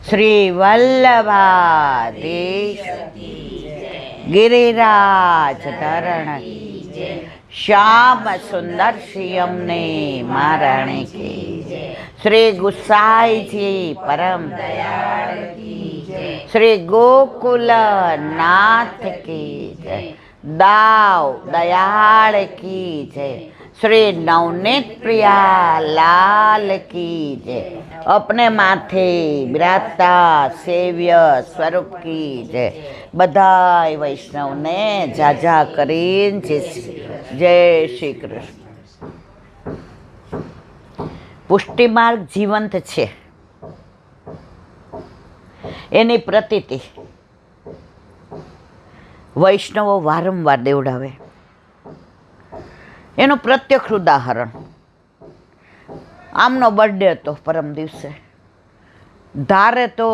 શ્રી વલ્લભાધીશ ગિરિરાજ ધરણ શ્યામ સુંદર શિયમને મહારાણી કી શ્રી ગુસાઈજી પરમ દયાળ શ્રી ગોકુલ નાથ કી જય દાવ દયાળ કી જય श्री नवनीत प्रिया लाल की जय अपने माथे बिराजता सेव्य स्वरूप की जय बधाई वैष्णव ने जाजा करीन जय श्री कृष्ण। पुष्टि मार्ग जीवंत छे एनी प्रतीति वैष्णवो वारंवार देवडावे। એનું પ્રત્યક્ષ ઉદાહરણ આમનો બર્થડે હતો પરમ દિવસે, ધારે તો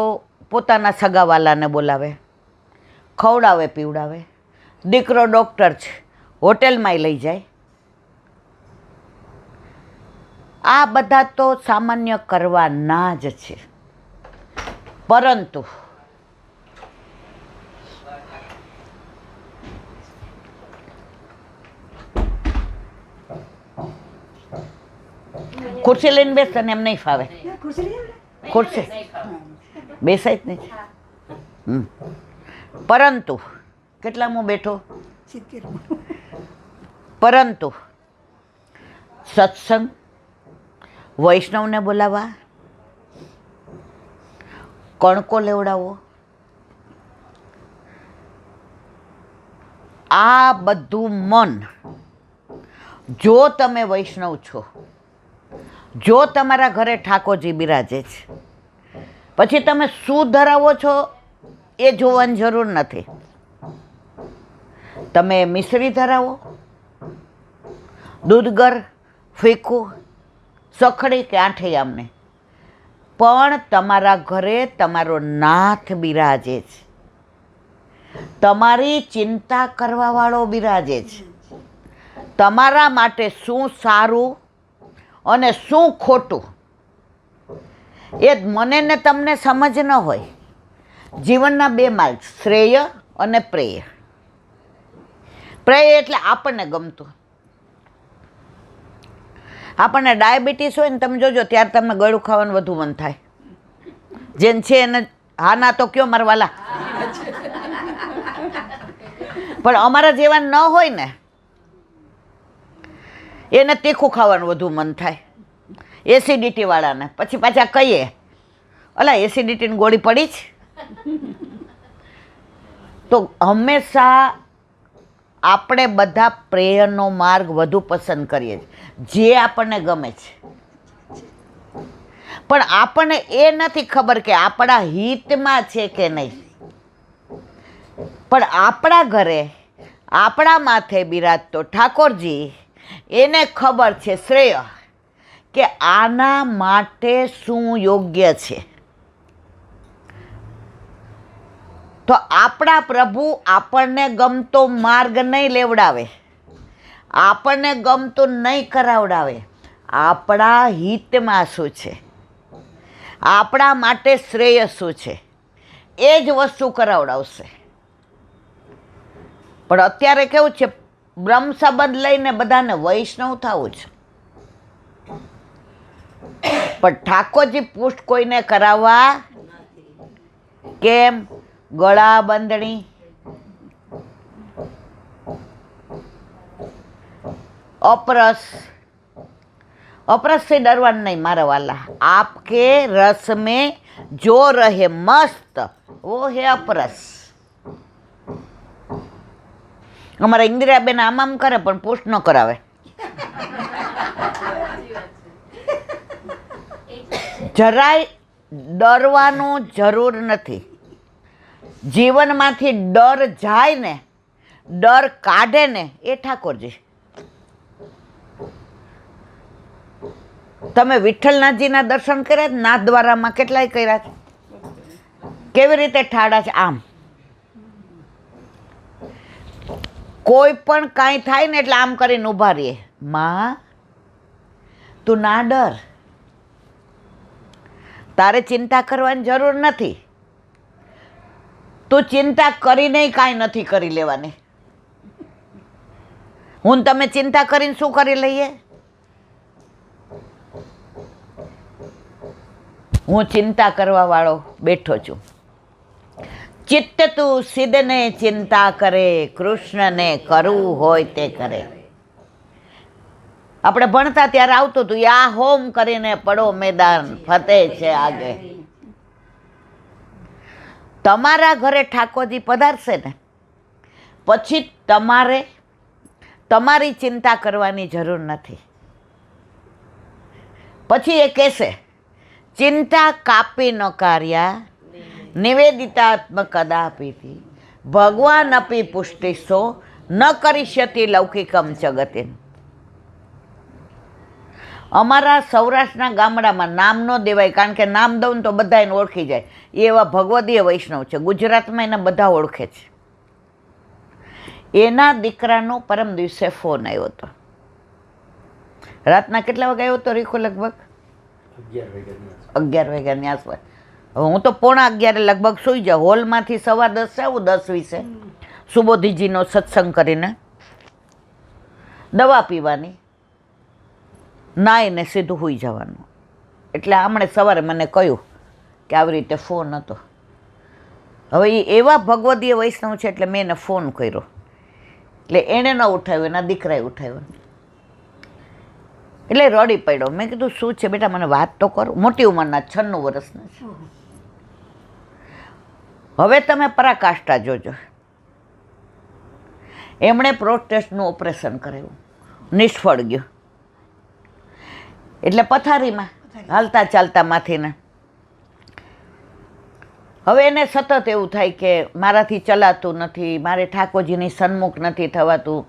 પોતાના સગાવાલાને બોલાવે, ખવડાવે પીવડાવે, દીકરો ડૉક્ટર છે હોટેલમાંય લઈ જાય. આ બધા તો સામાન્ય કરવાના જ છે, પરંતુ ખુરશી લઈને બેસ, તને એમ નહીં ફાવે. ખુરશી બેસાય જ નહીં. પરંતુ કેટલામાં બેઠો? પરંતુ સત્સંગ વૈષ્ણવને બોલાવવા, કણકો લેવડાવો, આ બધું મન, જો તમે વૈષ્ણવ છો, જો તમારા ઘરે ઠાકોરજી બિરાજે છે, પછી તમે શું ધરાવો છો એ જોવાની જરૂર નથી. તમે મિશ્રી ધરાવો, દૂધગર, ફીકું, સખડી કે આઠે આમને, પણ તમારા ઘરે તમારો નાથ બિરાજે છે, તમારી ચિંતા કરવાવાળો બિરાજે છે. તમારા માટે શું સારું અને શું ખોટું એ મને ને તમને સમજ ન હોય. જીવનના બે માર્ગ, શ્રેય અને પ્રેય. પ્રેય એટલે આપણને ગમતું. આપણને ડાયાબિટીસ હોય ને તમે જોજો ત્યારે તમને ગળું ખાવાનું વધુ મન થાય. જેને છે એને હા ના તો કયો મારવાલા. પણ અમારા જેવા ન હોય ને એને તીખું ખાવાનું વધુ મન થાય. એસિડિટીવાળાને પછી પાછા કહીએ અલા એસિડિટીની ગોળી પડી જ. તો હંમેશા આપણે બધા પ્રેયરનો માર્ગ વધુ પસંદ કરીએ છીએ, જે આપણને ગમે છે. પણ આપણને એ નથી ખબર કે આપણા હિતમાં છે કે નહીં. પણ આપણા ઘરે આપણા માથે બિરાજતો ઠાકોરજી, એને ખબર છે શ્રેય કે આના માટે શું યોગ્ય છે. તો આપણા પ્રભુ આપણને ગમતો માર્ગ નહીં લેવડાવે, આપણને ગમતું નહીં કરાવડાવે. આપણા હિતમાં શું છે, આપણા માટે શ્રેય શું છે, એ જ વસ્તુ કરાવડાવશે. પણ અત્યારે કેવું છે, બ્રહ્મ સંબંધ લઈને બધાને વૈષ્ણવ થવું છે, પણ ઠાકોરજી પુષ્ટ કોઈને કરાવવા કેમ? ગળા બંધણી, અપરસ. અપરસથી ડરવાનું નહીં મારા વાલા. આપકે રસ મેં જો રહે મસ્ત વો હે અપરસ. અમારા ઇન્દિરાબેન આમ કરે પણ પુષ્ટ ન કરાવે. જરાય ડરવાનું જરૂર નથી. જીવનમાંથી ડર જાય ને, ડર કાઢે ને એ ઠાકોરજી. તમે વિઠ્ઠલનાથજીના દર્શન કર્યા? નાથદ્વારામાં કેટલાય કર્યા છે. કેવી રીતે ઠાડા છે આમ. કોઈ પણ કાંઈ થાય ને એટલે આમ કરીને ઊભા રહીએ. માં તું ના ડર, તારે ચિંતા કરવાની જરૂર નથી. તું ચિંતા કરીને કાંઈ નથી કરી લેવાની. હું તમે ચિંતા કરીને શું કરી લઈએ? હું ચિંતા કરવા વાળો બેઠો છું. ચિત્ત તું સિદ્ધને ચિંતા કરે, કૃષ્ણને કરવું હોય તે કરે. આપણે ભણતા ત્યારે આવતું હતું, યા હોમ કરીને પડો મેદાન, ફતેહ છે આગે. તમારા ઘરે ઠાકોરજી પધારશે ને પછી તમારે તમારી ચિંતા કરવાની જરૂર નથી. પછી એ કહેશે, ચિંતા કાપી ન કાર્યા નિવેદિતાત્મ કદાપી ભગવાન અપી પુષ્ટિસો ન કરિષ્યતિ લૌકિકમ જગતે. અમારા સૌરાષ્ટ્રના ગામડામાં નામ ન દેવાય, કારણ કે નામ દઉં તો બધા એને ઓળખી જાય. એ એવા ભગવદીય વૈષ્ણવ છે. ગુજરાતમાં એને બધા ઓળખે છે. એના દીકરાનો પરમ દિવસે ફોન આવ્યો હતો. રાતના કેટલા વાગે આવ્યો હતો રીખો? લગભગ 11 વાગ્યાની આસપાસ. હવે હું તો 11:15 લગભગ સૂઈ જાઉં. હોલમાંથી 10:15 આવું 10:20 સુબોધીજીનો સત્સંગ કરીને દવા પીવાની, નાઈને સીધું સૂઈ જવાનું. એટલે આમણે સવારે મને કહ્યું કે આવી રીતે ફોન હતો. હવે એ એવા ભગવદીય વૈષ્ણવ છે એટલે મેં એને ફોન કર્યો. એટલે એણે ન ઉઠાવ્યો, એના દીકરાએ ઉઠાવ્યો. એટલે રડી પડ્યો. મેં કીધું શું છે બેટા, મને વાત તો કરો. મોટી ઉંમરના 96 વર્ષના છે. હવે તમે પરાકાષ્ઠા જોજો. એમણે પ્રોસ્ટેટનું ઓપરેશન કરાવ્યું, નિષ્ફળ ગયું. એટલે પથારીમાં હાલતા ચાલતા માથીને. હવે એને સતત એવું થાય કે મારાથી ચલાતું નથી, મારે ઠાકોરજીની સન્મુખ નથી થવાતું,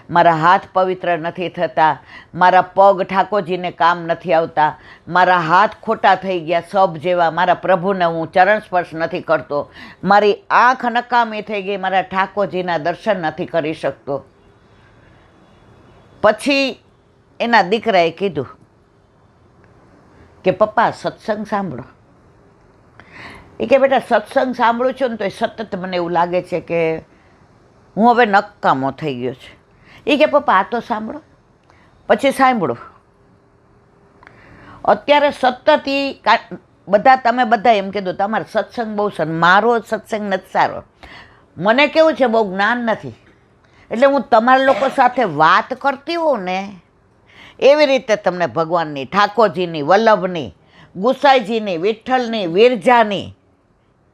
મારા હાથ પવિત્ર નથી થતા, મારા પગ ઠાકોરજીને કામ નથી આવતા, મારા હાથ ખોટા થઈ ગયા સબ જેવા, મારા પ્રભુને હું ચરણ સ્પર્શ નથી કરતો, મારી આંખ નકામી થઈ ગઈ, મારા ઠાકોરજીના દર્શન નથી કરી શકતો. પછી એના દીકરાએ કીધું કે પપ્પા સત્સંગ સાંભળો. એ કે બેટા સત્સંગ સાંભળું છું ને તો એ સતત મને એવું લાગે છે કે હું હવે નકામો થઈ ગયો છે. એ કે પપ્પા આ તો સાંભળો. પછી સાંભળો. અત્યારે સતત તમે બધા એમ કીધું તમારો સત્સંગ બહુ સારો, મારો સત્સંગ નથી સારો. મને કેવું છે, બહુ જ્ઞાન નથી. એટલે હું તમારા લોકો સાથે વાત કરતી હોઉં ને એવી રીતે તમને ભગવાનની, ઠાકોરજીની, વલ્લભની, ગુસાઈજીની, વિઠ્ઠલની, વિરજાની,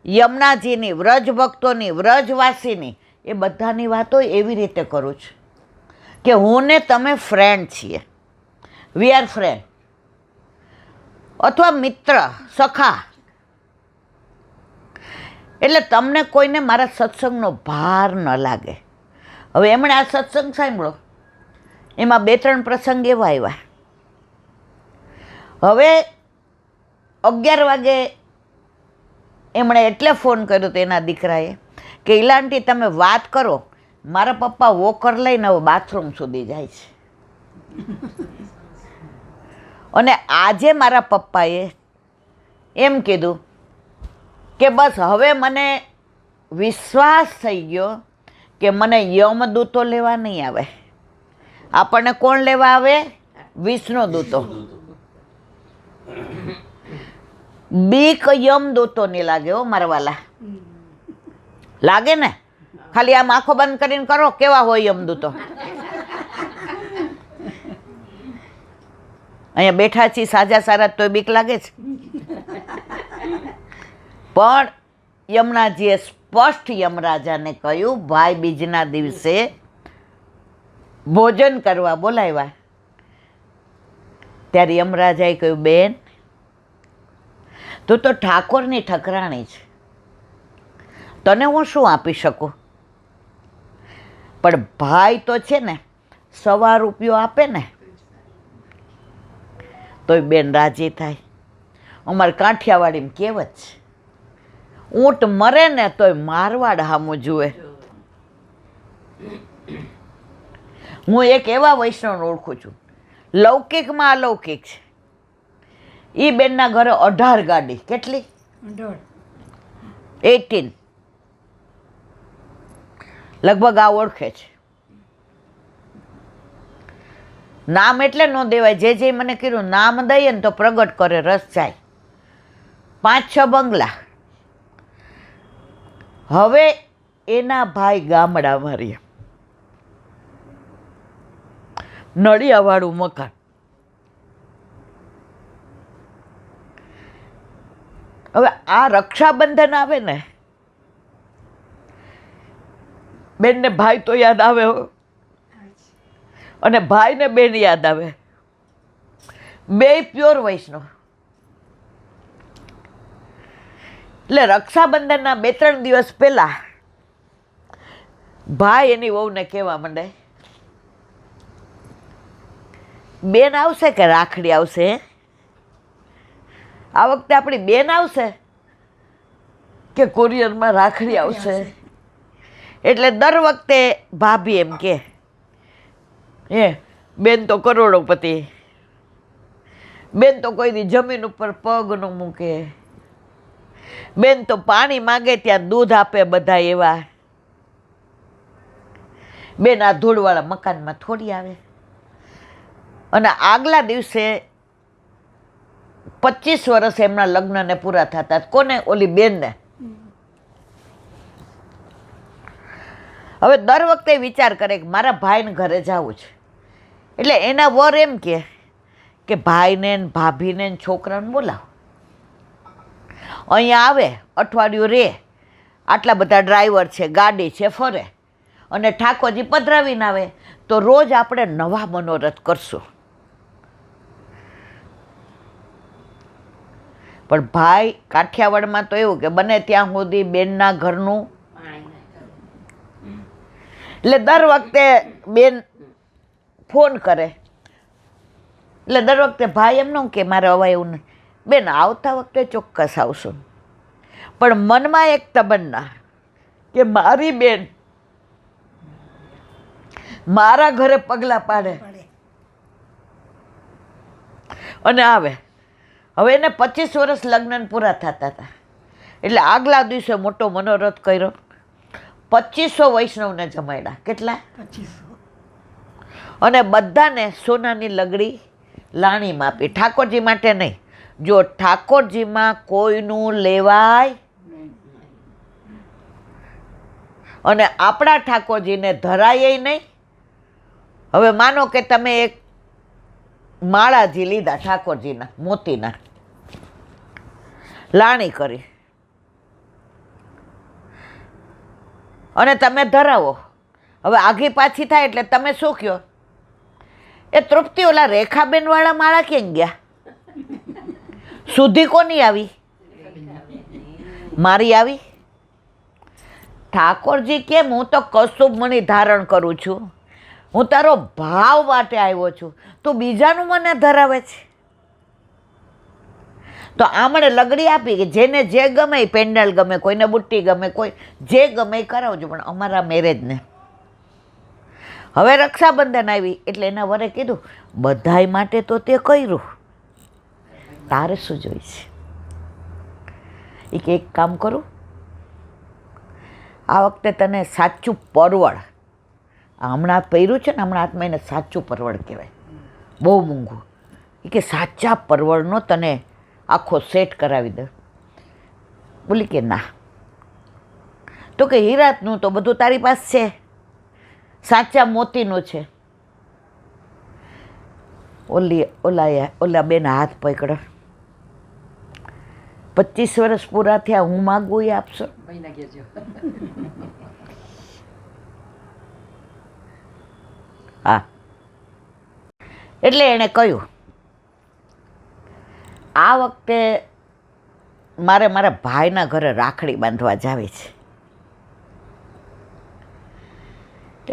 યમુનાજીની, વ્રજ ભક્તોની, વ્રજવાસીની, એ બધાની વાતો એવી રીતે કરું છું કે હું ને તમે ફ્રેન્ડ છીએ. વી આર ફ્રેન્ડ, અથવા મિત્ર, સખા. એટલે તમને કોઈને મારા સત્સંગનો ભાર ન લાગે. હવે એમણે આ સત્સંગ સાંભળો, એમાં 2-3 પ્રસંગ એવા આવ્યા. હવે 11 વાગે એમણે એટલે ફોન કર્યો તેના દીકરાએ કે ઈલાંટી તમે વાત કરો, મારા પપ્પા વોકર લઈને હવે બાથરૂમ સુધી જાય છે. અને આજે મારા પપ્પાએ એમ કીધું કે બસ હવે મને વિશ્વાસ થઈ ગયો કે મને યમદૂતો લેવા નહીં આવે. આપણને કોણ લેવા આવે? વિષ્ણુદૂતો. બીક યમદૂતોની લાગે હો મારા વાલા. લાગે ને? ખાલી આમ આંખો બંધ કરીને કરો, કેવા હોય યમદૂતો. અહીંયા બેઠા છીએ સાજા સારા તોય બીક લાગે છે. પણ યમુનાજીએ સ્પષ્ટ યમરાજાને કહ્યું, ભાઈ બીજના દિવસે ભોજન કરવા બોલાવ્યા. ત્યારે યમરાજાએ કહ્યું, બેન તું તો ઠાકોરની ઠકરાણી છે, તને હું શું આપી શકું? પણ ભાઈ તો છે ને 1.25 રૂપિયો આપે ને તોય બેન રાજી થાય. અમારે કાઠિયાવાડીમાં કહેવત છે, ઊંટ મરે ને તોય મારવાડ હામું જુએ. હું એક એવા વૈષ્ણવને ઓળખું છું, લૌકિકમાં અલૌકિક છે. એ બેનના ઘરે 18 ગાડી. કેટલી? 18. લગભગ આ ઓળખે છે. નામ એટલે ન દેવાય. જે મને કીધું નામ દઈએ ને તો પ્રગટ કરે, રસ જાય. 5-6 બંગલા. હવે એના ભાઈ ગામડામાં રહે, નળિયાવાળું મકાન. હવે આ રક્ષાબંધન આવે ને, બેનને ભાઈ તો યાદ આવે અને ભાઈને બેન યાદ આવે. બેય પ્યોર વૈષ્ણવ. એટલે રક્ષાબંધનના 2-3 દિવસ પહેલા ભાઈ એની વહુને કહેવા માંડે, બેન આવશે કે રાખડી આવશે? આ વખતે આપણી બેન આવશે કે કોરિયરમાં રાખડી આવશે? એટલે દર વખતે ભાભી એમ કે, બેન તો કરોડોપતિ, બેન તો કોઈ દી જમીન ઉપર પગ ન મૂકે, બેન તો પાણી માગે ત્યાં દૂધ આપે બધા એવા, બેન આ ધૂળવાળા મકાનમાં થોડી આવે. અને આગલા દિવસે 25 વર્ષ એમના લગ્નને પૂરા થતા. કોને? ઓલી બેનને. હવે દર વખતે વિચાર કરે કે મારા ભાઈને ઘરે જવું છે. એટલે એના વર એમ કે ભાઈને ને ભાભીને ને છોકરાને બોલાવો, અહીંયા આવે, અઠવાડિયું રહે, આટલા બધા ડ્રાઈવર છે, ગાડી છે, ફરે, અને ઠાકોરજી પધરાવીને આવે તો રોજ આપણે નવા મનોરથ કરશું. પણ ભાઈ કાઠિયાવાડમાં તો એવું કે બને ત્યાં સુધી બેનના ઘરનું. એટલે દર વખતે બેન ફોન કરે, એટલે દર વખતે ભાઈ એમ ન કે મારે હવે એવું નહીં, બેન આવતા વખતે ચોક્કસ આવશું. પણ મનમાં એક તમન્ના કે મારી બેન મારા ઘરે પગલાં પાડે અને આવે. હવે એને 25 વર્ષ લગ્ન પૂરા થતા હતા. એટલે આગલા દિવસે મોટો મનોરથ કર્યો. 2500 વૈષ્ણવને જમાડ્યા. કેટલા? 2500. અને બધાને સોનાની લગડી લાણીમાં આપી. ઠાકોરજી માટે નહીં. જો ઠાકોરજીમાં કોઈનું લેવાય અને આપણા ઠાકોરજીને ધરાય નહીં. હવે માનો કે તમે એક માળાજી લીધા ઠાકોરજીના મોતીના, લાણી કરી અને તમે ધરાવો. હવે આઘી પાછી થાય એટલે તમે શું કહો? એ તૃપ્તિ ઓલા રેખાબેન વાળા માળા ક્યાં ગયા? સુધી કોની આવી? મારી આવી. ઠાકોરજી કેમ? હું તો કૌસ્તુભમણી ધારણ કરું છું, હું તારો ભાવ માટે આવ્યો છું, તું બીજાનું મને ધરાવે છે. તો આમણે લગડી આપી કે જેને જે ગમે, પેન્ડલ ગમે, કોઈને બુટ્ટી ગમે, કોઈ જે ગમે એ કરાવજો, પણ અમારા મેરેજને. હવે રક્ષાબંધન આવી એટલે એના વરે કીધું બધાય માટે તો તે કર્યું, તારે શું જોઈશે? એ કે એક કામ કરું, આ વખતે તને સાચું પરવળ, હમણાં પહેર્યું છે ને, હમણાં હાથમાં એને સાચું પરવળ કહેવાય, બહુ મોંઘું. એ કે સાચા પરવળનો તને આખો સેટ કરાવી દે. બોલી કે ના. તો કે હીરાતનું તો બધું તારી પાસે છે, સાચા મોતીનું છે. ઓલા બેન હાથ પકડો. 25 વર્ષ પૂરા થયા, હું માગું એ આપશો? હા. એટલે એણે કહ્યું આ વખતે મારે મારા ભાઈના ઘરે રાખડી બાંધવા જાવી છે.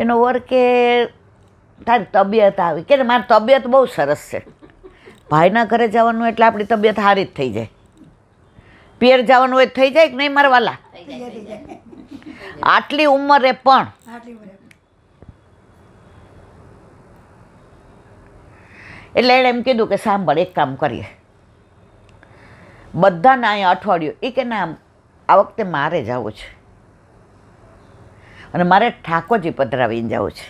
એનો વર કે તારી તબિયત આવી કે મારી તબિયત બહુ સરસ છે, ભાઈના ઘરે જવાનું એટલે આપણી તબિયત સારી જ થઈ જાય. પિયર જવાનું હોય થઈ જાય કે નહીં મારા વાલા? આટલી ઉંમરે પણ. એટલે એણે એમ કીધું કે સાંભળ, એક કામ કરીએ, બધાને અહીંયા અઠવાડિયું. એ કે ના, આ વખતે મારે જવું છે અને મારે ઠાકોરજી પધરાવીને જવું છે.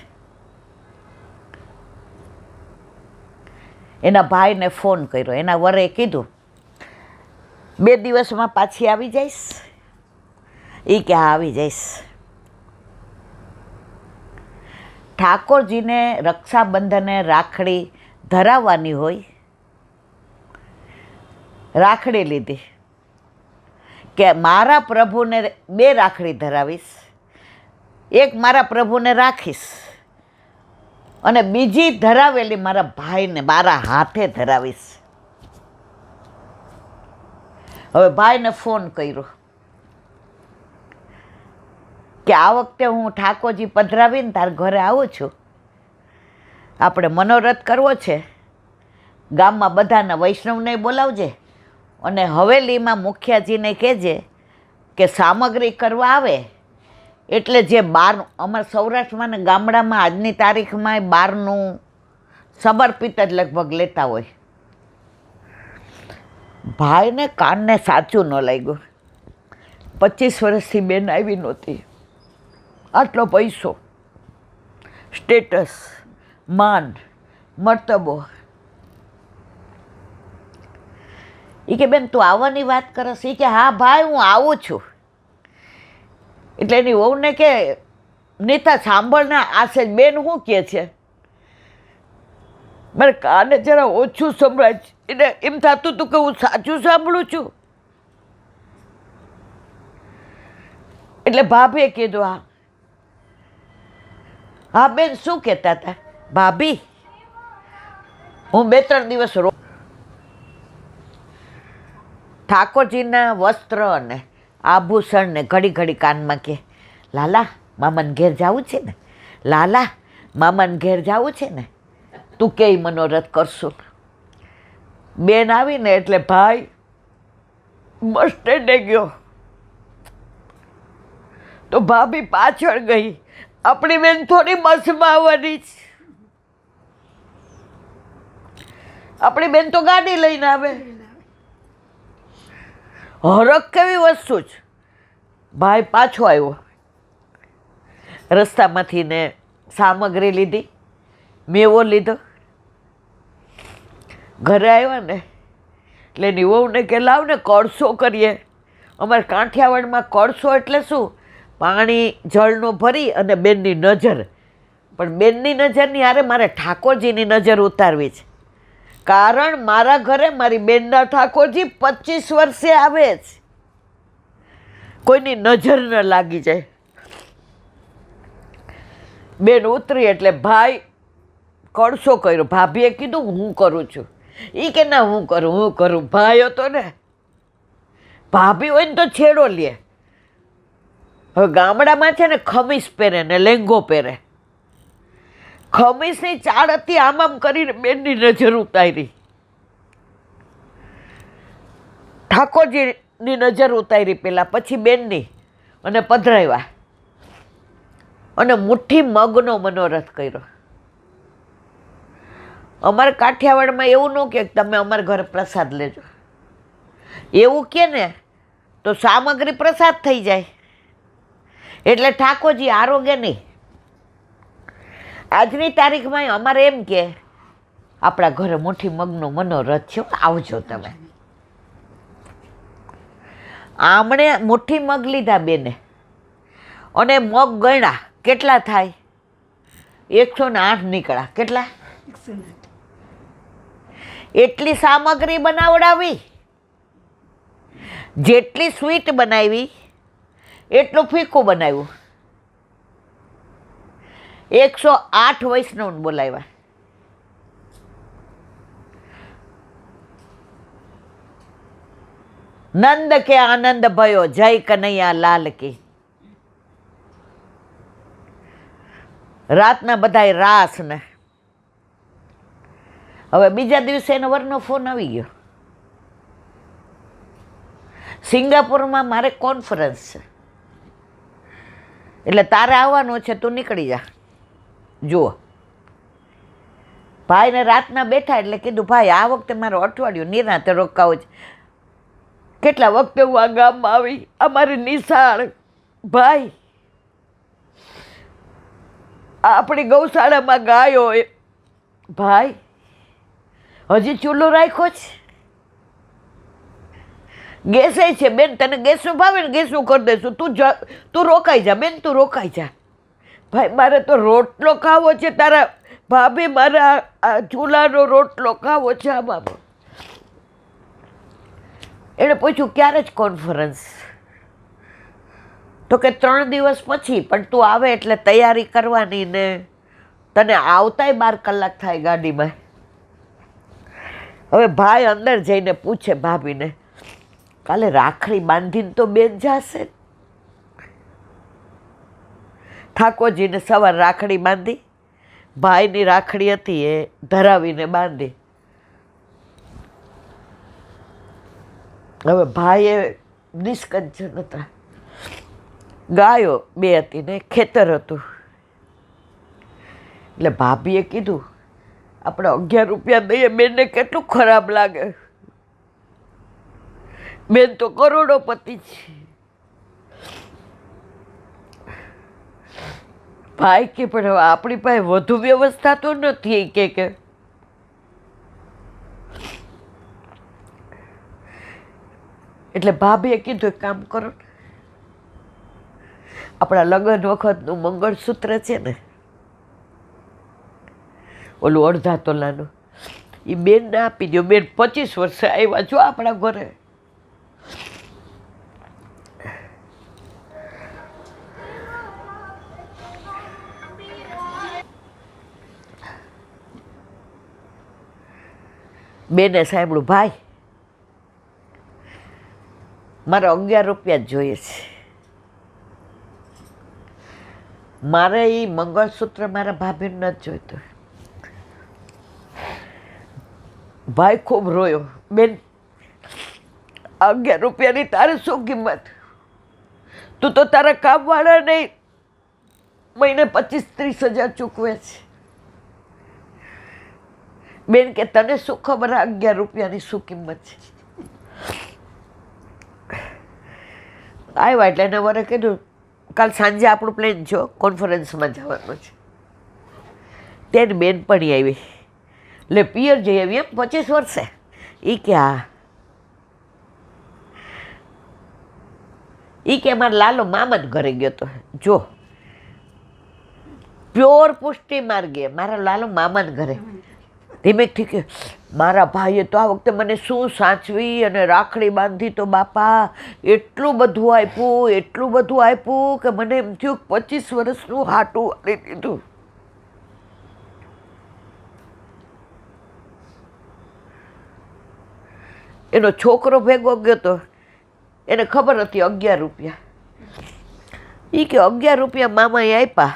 એના ભાઈને ફોન કર્યો, એના વરે કીધું 2 દિવસમાં પાછી આવી જઈશ. એ કે હા આવી જઈશ. ઠાકોરજીને રક્ષાબંધને રાખડી ધરાવવાની હોય, રાખડી લીધી કે મારા પ્રભુને 2 રાખડી ધરાવીશ, એક મારા પ્રભુને રાખીશ અને બીજી ધરાવેલી મારા ભાઈને મારા હાથે ધરાવીશ. હવે ભાઈને ફોન કર્યો કે આ વખતે હું ઠાકોરજી પધરાવીને તાર ઘરે આવું છું, આપણે મનોરથ કરવો છે, ગામમાં બધાના વૈષ્ણવને બોલાવજે અને હવેલીમાં મુખિયાજીને કહેજે કે સામગ્રી કરવા આવે એટલે જે બહાર અમારા સૌરાષ્ટ્રમાં ને ગામડામાં આજની તારીખમાં બહારનું સમર્પિત જ લગભગ લેતા હોય. ભાઈને કાનને સાચું ન લાગ્યું. 25 વર્ષથી બેન આવી નહોતી. આટલો પૈસો, સ્ટેટસ, માન, મર્તબો. એ કે બેન તું આવવાની વાત કરસ? એ કે હા ભાઈ હું આવું છું. એટલે એની વહુને કે નીતા સાંભળને, આ છે બેન શું કહે છે, મારે કાને જરા ઓછું સંભળાય છે. એટલે એમ થતું હતું કે હું સાચું સાંભળું છું. એટલે ભાભીએ કીધું હા હા બેન શું કહેતા હતા? ભાભી હું 2-3 દિવસ ઠાકોરજીના વસ્ત્ર અને આભૂષણ ને ઘડી ઘડી કાનમાં કે લાલા મામાને ઘેર જવું છે ને, લાલા મામાને ઘેર જવું છે ને, તું કેય મનોરથ કરશું. બેન આવીને એટલે ભાઈ બસ સ્ટેન્ડે ગયો તો ભાભી પાછળ ગઈ. આપણી બેન થોડી બસમાં આવવાની છે, આપણી બેન તો ગાડી લઈને આવે. હરખ કેવી વસ્તુ છે. ભાઈ પાછો આવ્યો, રસ્તામાંથી ને સામગ્રી લીધી, મેવો લીધો. ઘરે આવ્યા ને એટલે એની વહુને કે લાવ ને કળશો કરીએ. અમારે કાઠિયાવાડમાં કળશો એટલે શું, પાણી જળનો ભરી અને બેનની નજર, પણ બેનની નજરની હારે મારે ઠાકોરજીની નજર ઉતારવી છે. કારણ મારા ઘરે મારી બેનના ઠાકોરજી 25 વર્ષે આવે છે, કોઈની નજર ન લાગી જાય. બેન ઉતરી એટલે ભાઈ કળશો કર્યો. ભાભીએ કીધું હું કરું છું. એ કે ના હું કરું. ભાઈ હતો ને, ભાભી હોય ને તો છેડો લે. હવે ગામડામાં છે ને ખમીસ પહેરે ને લેંગો પહેરે. ખમીસની ચાળ હતી, આમ કરીને બેનની નજર ઉતારી, ઠાકોરજીની નજર ઉતારી પેલા, પછી બેનની, અને પધરાવ્યા અને મુઠ્ઠી મગનો મનોરથ કર્યો. અમારે કાઠિયાવાડમાં એવું ન કે તમે અમારા ઘરે પ્રસાદ લેજો. એવું કે ને તો સામગ્રી પ્રસાદ થઈ જાય. એટલે ઠાકોરજી આરોગ્ય નહીં. આજની તારીખમાં અમારે એમ કે આપણા ઘરે મુઠ્ઠી મગનો મનોરથ છે, આવજો તમે. આમણે મુઠ્ઠી મગ લીધા બેને અને મગ ગણ્યા કેટલા થાય, 108 નીકળ્યા. કેટલા? એટલી સામગ્રી બનાવડાવી, જેટલી સ્વીટ બનાવી એટલું ફીકું બનાવ્યું. 108 વૈષ્ણવને બોલાવ્યા. નંદ કે આનંદ ભયો, જય કનૈયા લાલ કી. રાતના બધાય રાસ ને. હવે બીજા દિવસે એનો વરનો ફોન આવી ગયો. સિંગાપુરમાં મારે કોન્ફરન્સ છે એટલે તારે આવવાનું છે, તું નીકળી જા. જુઓ, ભાઈને રાતના બેઠા એટલે કીધું ભાઈ આ વખતે મારું અઠવાડિયું નિરાંતે રોકાવું છે. કેટલા વખતે હું આ ગામમાં આવી, અમારી નિશાળ ભાઈ આપણી ગૌશાળામાં ગાયો ભાઈ હજી ચૂલો રાખ્યો છે, ગેસે છે. બેન તને ગેસનું ભાવે ને ગેસનું કરી દઈશું, તું રોકાઈ જા બેન, તું રોકાઈ જા. ભાઈ મારે તો રોટલો ખાવો છે, તારા ભાભી મારા આ ચૂલાનો રોટલો ખાવો છે. આ બાબા એણે પૂછ્યું ક્યારે જ કોન્ફરન્સ? તો કે 3 દિવસ પછી, પણ તું આવે એટલે તૈયારી કરવાની ને તને આવતાય 12 કલાક થાય ગાડીમાં. હવે ભાઈ અંદર જઈને પૂછે ભાભીને, કાલે રાખડી બાંધીને તો બેન જશે? ઠાકોરજીને સવાર રાખડી બાંધી, ભાઈની રાખડી હતી એ ધરાવીને બાંધી. હવે ભાઈએ નિષ્કંચન હતા, ગાયો 2 હતી ને ખેતર હતું. એટલે ભાભીએ કીધું આપણે 11 રૂપિયા દઈએ, બેનને કેટલું ખરાબ લાગે, બેન તો કરોડોપતિ છે. ભાઈ કે પણ હવે આપણી પાસે વધુ વ્યવસ્થા તો નથી કે એટલે ભાભીએ કીધું એક કામ કરો, આપણા લગ્ન વખતનું મંગળસૂત્ર છે ને ઓલું અડધા તોલાનું, એ બેનને આપી દો. બેન 25 વર્ષે આવ્યા છો આપણા ઘરે. બેને સાંભળ્યું, ભાઈ મારે 11 રૂપિયા જ જોઈએ છે, મારે એ મંગળસૂત્ર મારા ભાભીને નથી જોઈતું. ભાઈ ખૂબ રોયો, બેન 11 રૂપિયાની તારે શું કિંમત? તું તો તારા કામવાળા નહીં મહિને 25-30 હજાર ચૂકવે છે. બેન કે તને શું ખબર 11 રૂપિયાની શું કિંમત છે? આવ્યા એટલે એને વરે કીધું કાલ સાંજે આપણું પ્લેન છો, કોન્ફરન્સમાં જવાનું છે. તેને બેનપણી આવી, એટલે પિયર જઈ આવી એમ 25 વર્ષે. એ કે હા, એ કે અમારા લાલો મામા જ ઘરે ગયો હતો. જો પ્યોર પુષ્ટિ માર્ગે મારા લાલો મામાને ઘરે. ધીમેકથી કે મારા ભાઈએ તો આ વખતે મને શું સાચવી અને રાખડી બાંધી તો બાપા એટલું બધું આપ્યું, એટલું બધું આપ્યું કે મને એમ થયું 25 વર્ષનું હાટું વાળી દીધું. એનો છોકરો ભેગો ગયો તો એને ખબર હતી 11 રૂપિયા. એ કે 11 રૂપિયા મામાએ આપ્યા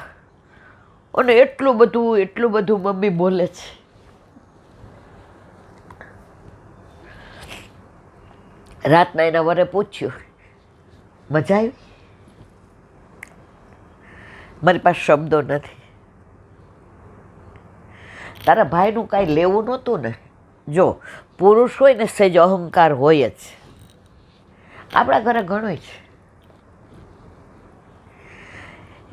અને એટલું બધું મમ્મી બોલે છે. રાતના એના વરે પૂછ્યું, મજા આવી? મારી પાસે શબ્દો નથી. તારા ભાઈનું કાંઈ લેવું નહોતું ને? જો પુરુષ હોય ને સહેજ અહંકાર હોય જ, આપણા ઘરે ઘણો છે.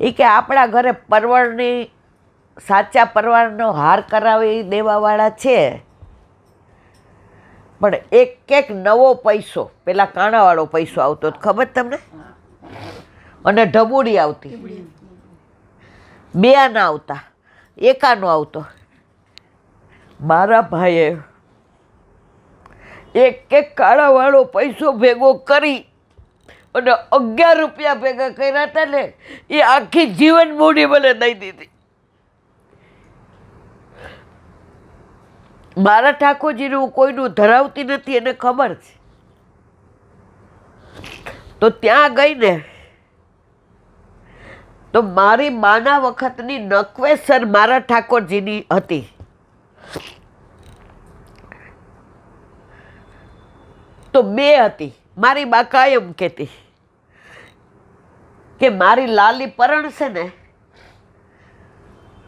એ કે આપણા ઘરે પરવળની સાચા પરવળનો હાર કરાવી દેવાવાળા છે, પણ એક નવો પૈસો, પેલા કાણાવાળો પૈસો આવતો ખબર તમને, અને ઢબુડી આવતી, 2 આના આવતા, 1 આનો આવતો. મારા ભાઈએ એક કાણાવાળો પૈસો ભેગો કરી અને 11 રૂપિયા ભેગા કર્યા હતા ને, એ આખી જીવન મૂડી મને દઈ દીધી. મારા ઠાકોરજીને હું કોઈનું ધરાવતી નથી એને ખબર છે. તો ત્યાં ગઈ ને તો મારી માના વખતની નકવેસર મારા ઠાકોરજીની હતી. તો 2 હતી. મારી બા કાયમ કહેતી કે મારી લાલી પરણશે ને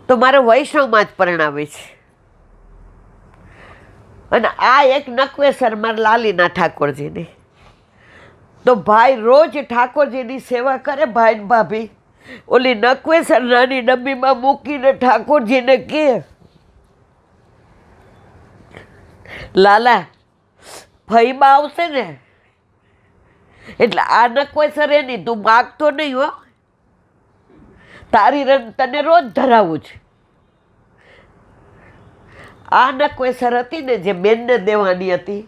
તો મારે વૈષ્ણવમાં જ પરણાવી છે, અને આ એક નકવેસર મારા લાલીના ઠાકોરજીની. તો ભાઈ રોજ ઠાકોરજીની સેવા કરે. ભાઈ ને ભાભી ઓલી નકવેસર નાની ડબ્બીમાં મૂકીને ઠાકોરજીને કહે, લાલા ફઈમાં આવશે ને એટલે આ નકવેસર એની, તું માગતો નહીં હો, તારી તને રોજ ધરાવું છે. આ નકવેસર હતી ને જે બેનને દેવાની હતી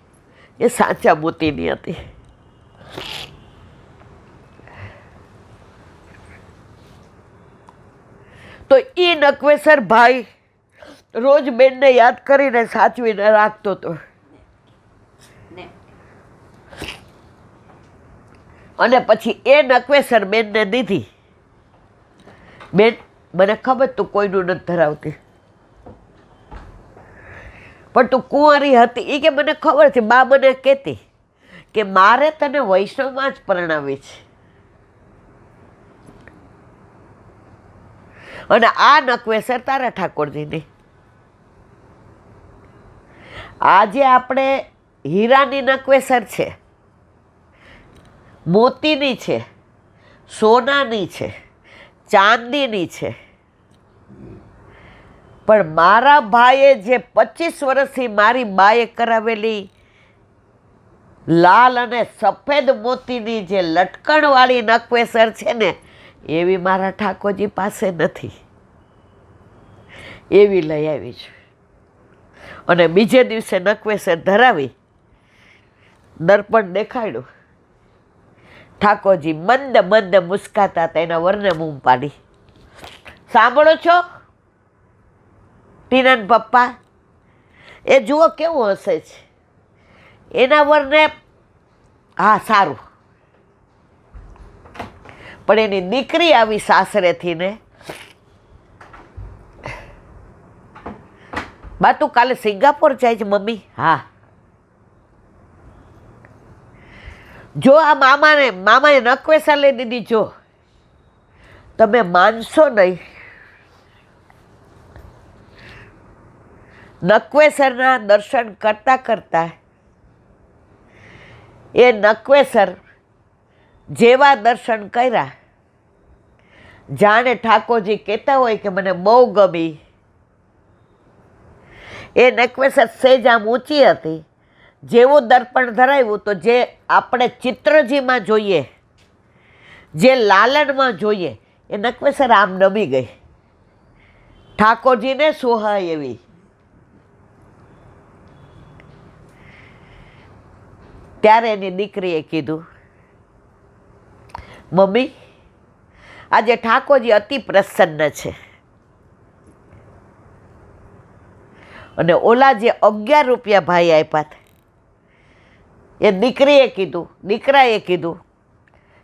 એ સાચા મોતીની હતી. તો એ નકવેસર ભાઈ રોજ બેનને યાદ કરીને સાચવીને રાખતો હતો. અને પછી એ નકવેસર બેનને દીધી. બેન, મને ખબર તું કોઈનું નથી ધરાવતી, પણ તું કુંવારી હતી. એ કે મને ખબર છે, બા મને કહેતી કે મારે તને વૈષ્ણવમાં જ પરણાવી છે. અને આ નકવેસર તારા ઠાકોરજીની. આજે આપણે હીરાની નકવેસર છે, મોતીની છે, સોનાની છે, ચાંદીની છે, પણ મારા ભાઈએ જે 25 વર્ષથી મારી બાએ કરાવેલી લાલ અને સફેદ મોતીની જે લટકણવાળી નકવેસર છે ને, એવી મારા ઠાકોરજી પાસે નથી. એવી લઈ આવી છે. અને બીજે દિવસે નકવેસર ધરાવી દર્પણ દેખાડ્યું. ઠાકોરજી મંદ મંદ મુસ્કાતા હતા. એના વરને બૂમ પાડી, સાંભળો છો ટીનાન પપ્પા, એ જુઓ કેવું હશે છે. એના વરને હા સારું. પણ એની દીકરી આવી સાસરેથી ને, બા તું કાલે સિંગાપોર જાય છે મમ્મી? હા. જો આ મામાએ નકવેસર લઈ દીધી. જો તમે માનશો નહીં, નકવેસરના દર્શન કરતા કરતા એ નકવેસર જેવા દર્શન કર્યા, જાણે ઠાકોરજી કહેતા હોય કે મને બહુ ગમી. એ નકવેસર સેજ આમ ઊંચી હતી. જેવું દર્પણ ધરાવ્યું તો જે આપણે ચિત્રજીમાં જોઈએ, જે લાલનમાં જોઈએ, એ નકવેસર આમ નમી ગઈ. ઠાકોરજીને સોહાય એવી. ત્યારે એની દીકરીએ કીધું, મમ્મી આજે ઠાકોરજી અતિ પ્રસન્ન છે. અને ઓલા જે 11 રૂપિયા ભાઈ આપ્યા હતા, એ દીકરાએ કીધું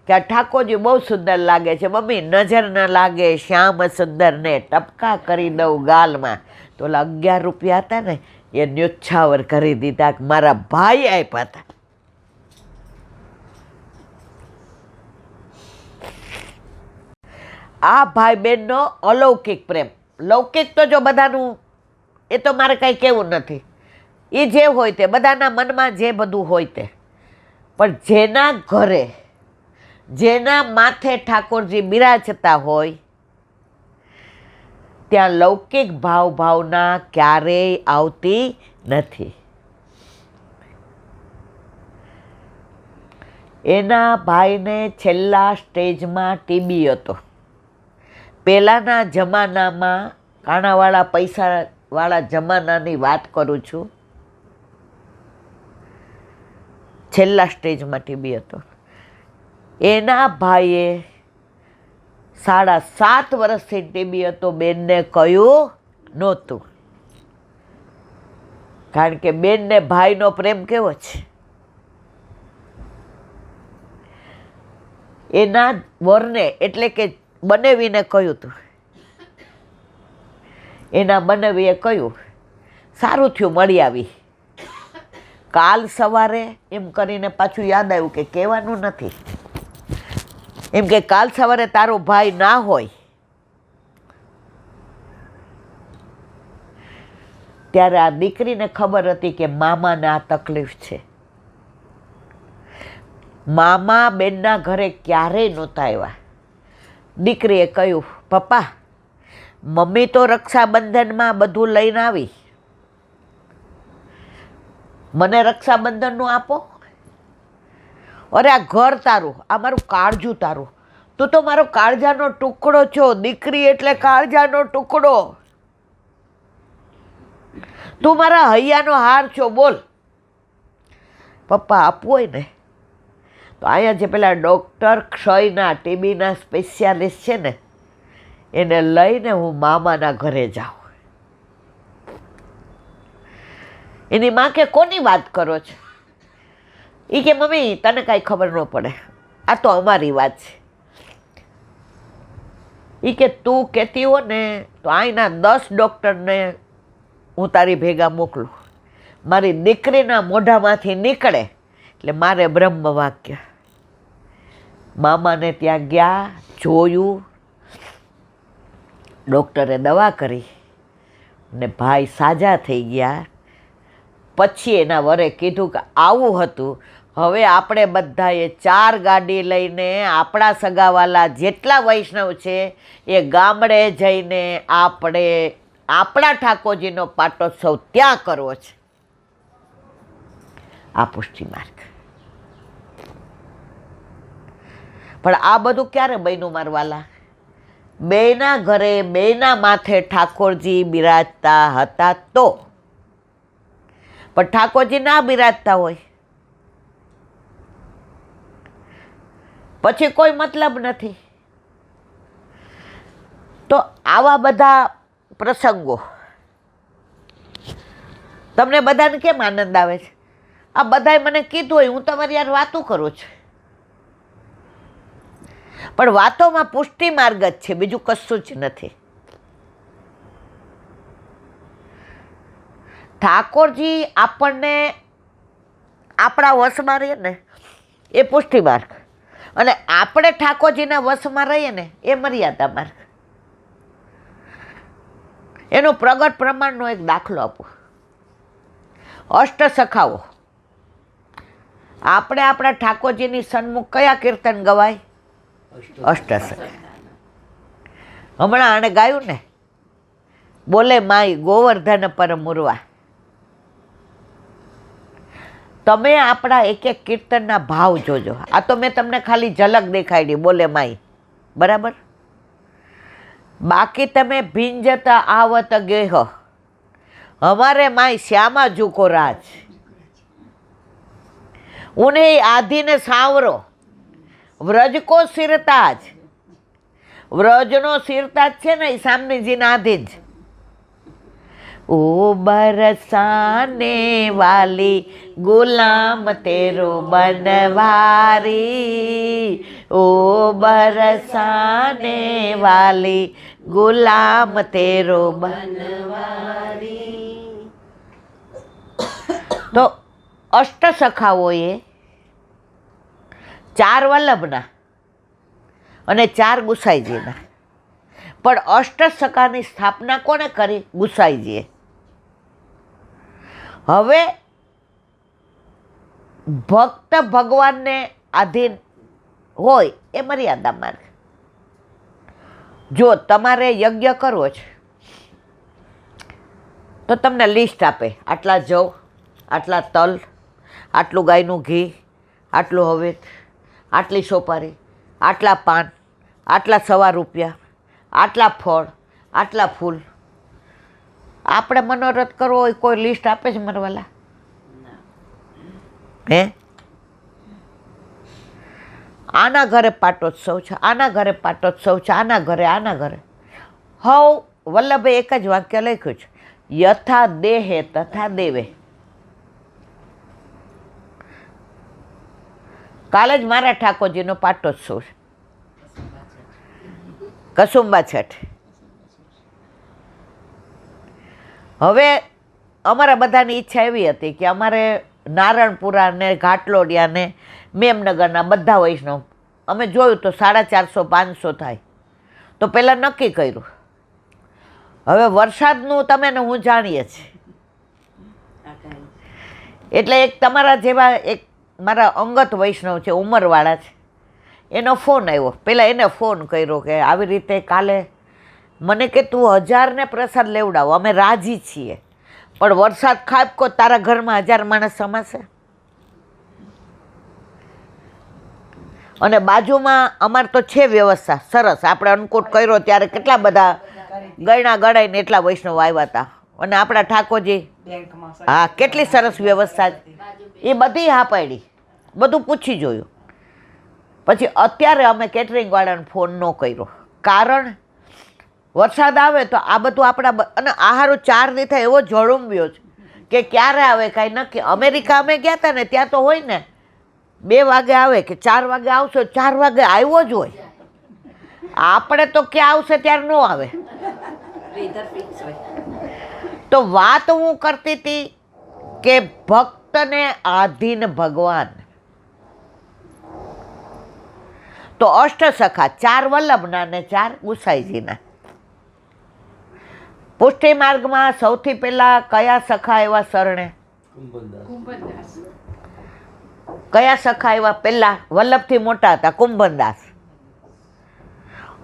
કે આ ઠાકોરજી બહુ સુંદર લાગે છે મમ્મી, નજર ન લાગે શ્યામ સુંદર ને ટપકા કરી દઉં ગાલમાં. તો ઓલા 11 રૂપિયા હતા ને એ ન્યોછાવર કરી દીધા, મારા ભાઈ આપ્યા હતા. આ ભાઈ બહેનનો અલૌકિક પ્રેમ. લૌકિક તો જો બધાનું, એ તો મારે કંઈ કહેવું નથી. એ જે હોય તે બધાના મનમાં જે બધું હોય તે, પણ જેના ઘરે જેના માથે ઠાકોરજી બિરાજતા હોય ત્યાં લૌકિક ભાવના ક્યારેય આવતી નથી. એના ભાઈને છેલ્લા સ્ટેજમાં ટીબી હતો. પહેલાંના જમાનામાં, કાણાવાળા પૈસાવાળા જમાનાની વાત કરું છું, છેલ્લા સ્ટેજમાં ટીબી હતો. એના ભાઈએ 7.5 વર્ષથી ટીબી હતો. બેનને કહ્યું નહોતું, કારણ કે બેનને ભાઈનો પ્રેમ કેવો છે. એના વરને એટલે કે બનેવીને કહ્યું હતું. એના બનેવીએ કહ્યું સારું થયું મળી આવી. કાલ સવારે એમ કરીને પાછું યાદ આવ્યું કે કહેવાનું નથી, એમ કે કાલ સવારે તારો ભાઈ ના હોય ત્યારે આ દીકરીને ખબર હતી કે મામાને આ તકલીફ છે. મામા બેનના ઘરે ક્યારેય નહોતા આવ્યા. દીકરીએ કહ્યું, પપ્પા મમ્મી તો રક્ષાબંધનમાં બધું લઈને આવી, મને રક્ષાબંધનનું આપો. અરે આ ઘર તારું, આ મારું કાળજું તારું, તું તો મારો કાળજાનો ટુકડો છો. દીકરી એટલે કાળજાનો ટુકડો. તું મારા હૈયાનો હાર છો. બોલ પપ્પા આપવું હોય ને તો અહીંયા જે પેલા ડૉક્ટર ક્ષયના ટીબીના સ્પેશિયાલિસ્ટ છે ને એને લઈને હું મામાના ઘરે જાઉં. એની માં કે કોની વાત કરો છો? એ કે મમ્મી તને કાંઈ ખબર ન પડે, આ તો અમારી વાત છે. એ કે તું કહેતી હો ને તો અહીંના 10 ડૉક્ટરને હું તારી ભેગા મોકલું. મારી દીકરીના મોઢામાંથી નીકળે એટલે મારે બ્રહ્મ વાક્ય. મામાને ત્યાં ગયા, જોયું, ડૉક્ટરે દવા કરી ને ભાઈ સાજા થઈ ગયા. પછી એના વરે કીધું કે આવું હતું, હવે આપણે બધાએ 4 ગાડી લઈને આપણા સગાવાલા જેટલા વૈષ્ણવ છે એ ગામડે જઈને આપણે આપણા ઠાકોરજીનો પાટોત્સવ ત્યાં કરવો છે. આ પુષ્ટિ માર્ગ. પણ આ બધું ક્યારે બન્યું મારવાલા? બેના ઘરે બેના માથે ઠાકોરજી બિરાજતા હતા તો. પણ ઠાકોરજી ના બિરાજતા હોય પછી કોઈ મતલબ નથી. તો આવા બધા પ્રસંગો તમને બધાને કેમ આનંદ આવે છે? આ બધાએ મને કીધું હોય, હું તમારી યાર વાતું કરું છું, પણ વાતોમાં પુષ્ટિ માર્ગ જ છે, બીજું કશું જ નથી. ઠાકોરજી આપણને આપણા વશમાં રહીએ ને એ પુષ્ટિ માર્ગ, અને આપણે ઠાકોરજીના વશમાં રહીએ ને એ મર્યાદા માર્ગ. એનો પ્રગટ પ્રમાણનો એક દાખલો આપો. અષ્ટસખાઓ. આપણે આપણા ઠાકોરજીની સન્મુખ કયા કીર્તન ગવાય? અષ્ટસખા. હમણાં આણે ગાયું ને, બોલે માઈ ગોવર્ધન પર મુરવા. તમે આપણા એક એક કીર્તનના ભાવ જોજો. આ તો મેં તમને ખાલી ઝલક દેખાડી, બોલે માઈ, બરાબર? બાકી તમે ભીંજતા આવત ગેહ, હમારે માઈ શ્યામા ઝુકો રાજ, ઉને આધીને સાવરો, વ્રજ કો સિરતાજ. વ્રજનો સિરતાજ છે ને એ સામનેજીના આધીન છે. ओ बरसाने वाली गुलाम तेरो बनवारी, ओ बरसाने वाली गुलाम तेरो बनवारी. તો અષ્ટસખાઓએ 4 વલ્લભના અને 4 ગુસાઈજીના. પણ અષ્ટસખાની સ્થાપના કોણે કરી? ગુસાઈજીએ. હવે ભક્ત ભગવાનને આધીન હોય એ મર્યાદા માર્ગ. જો તમારે યજ્ઞ કરવો છે તો તમને લિસ્ટ આપે, આટલા જવ, આટલા તલ, આટલું ગાયનું ઘી, આટલું હવેત, આટલી સોપારી, આટલા પાન, આટલા સવા રૂપિયા, આટલા ફળ, આટલા ફૂલ. આપણે મનોરથ કરવો હોય કોઈ લિસ્ટ આપે છે મરવાલા? હે? આના ઘરે પાટોત્સવ છે, આના ઘરે પાટોત્સવ છે, આના ઘરે, આના ઘરે. હવ વલ્લભે એક જ વાક્ય લખ્યું છે, યથા દેહે તથા દેવે. કાલે જ મારા ઠાકોરજીનો પાટોત્સવ છે, કસુંબા છઠ. હવે અમારા બધાની ઈચ્છા એવી હતી કે અમારે નારણપુરા ને ઘાટલોડિયા ને મેમનગરના બધા વૈષ્ણવ અમે જોયું તો 450-500 થાય. તો પહેલાં નક્કી કર્યું. હવે વરસાદનું તમે ને હું જાણીએ છીએ, એટલે એક તમારા જેવા એક મારા અંગત વૈષ્ણવ છે, ઉંમરવાળા છે, એનો ફોન આવ્યો. પહેલાં એને ફોન કર્યો કે આવી રીતે કાલે મને કે તું 1000ને પ્રસાદ લેવડાવો, અમે રાજી છીએ, પણ વરસાદ ખાબકો તારા ઘરમાં 1000 માણસ સમાશે. અને બાજુમાં અમારે તો છે વ્યવસ્થા સરસ. આપણે અન્નકૂટ કર્યો ત્યારે કેટલા બધા ગયણા ગળાઈને એટલા વૈષ્ણવ આવ્યા હતા. અને આપણા ઠાકોરજી, હા, કેટલી સરસ વ્યવસ્થા. એ બધી હા પાડી, બધું પૂછી જોયું. પછી અત્યારે અમે કેટરિંગવાળાને ફોન ન કર્યો, કારણ વરસાદ આવે તો આ બધું આપણા અને આહારો 4 દી થાય એવો જળુંબ્યો છે કે ક્યારે આવે કાંઈ નક્કી. અમેરિકા અમે ગયા હતા ને ત્યાં તો હોય ને 2 વાગે આવે કે 4 વાગે આવશે, 4 વાગે આવ્યો જ હોય. આપણે તો ક્યાં આવશે ત્યારે ન આવે. તો વાત હું કરતી હતી કે ભક્તને આધીન ભગવાન. તો અષ્ટસખા 4 વલ્લભના ને 4 ગુસાઈજીના. પુષ્ટિ માર્ગમાં સૌથી પહેલા કયા સખા એવા શરણે? કયા સખા એવા? પહેલા વલ્લભથી મોટા હતા કુંભનદાસ.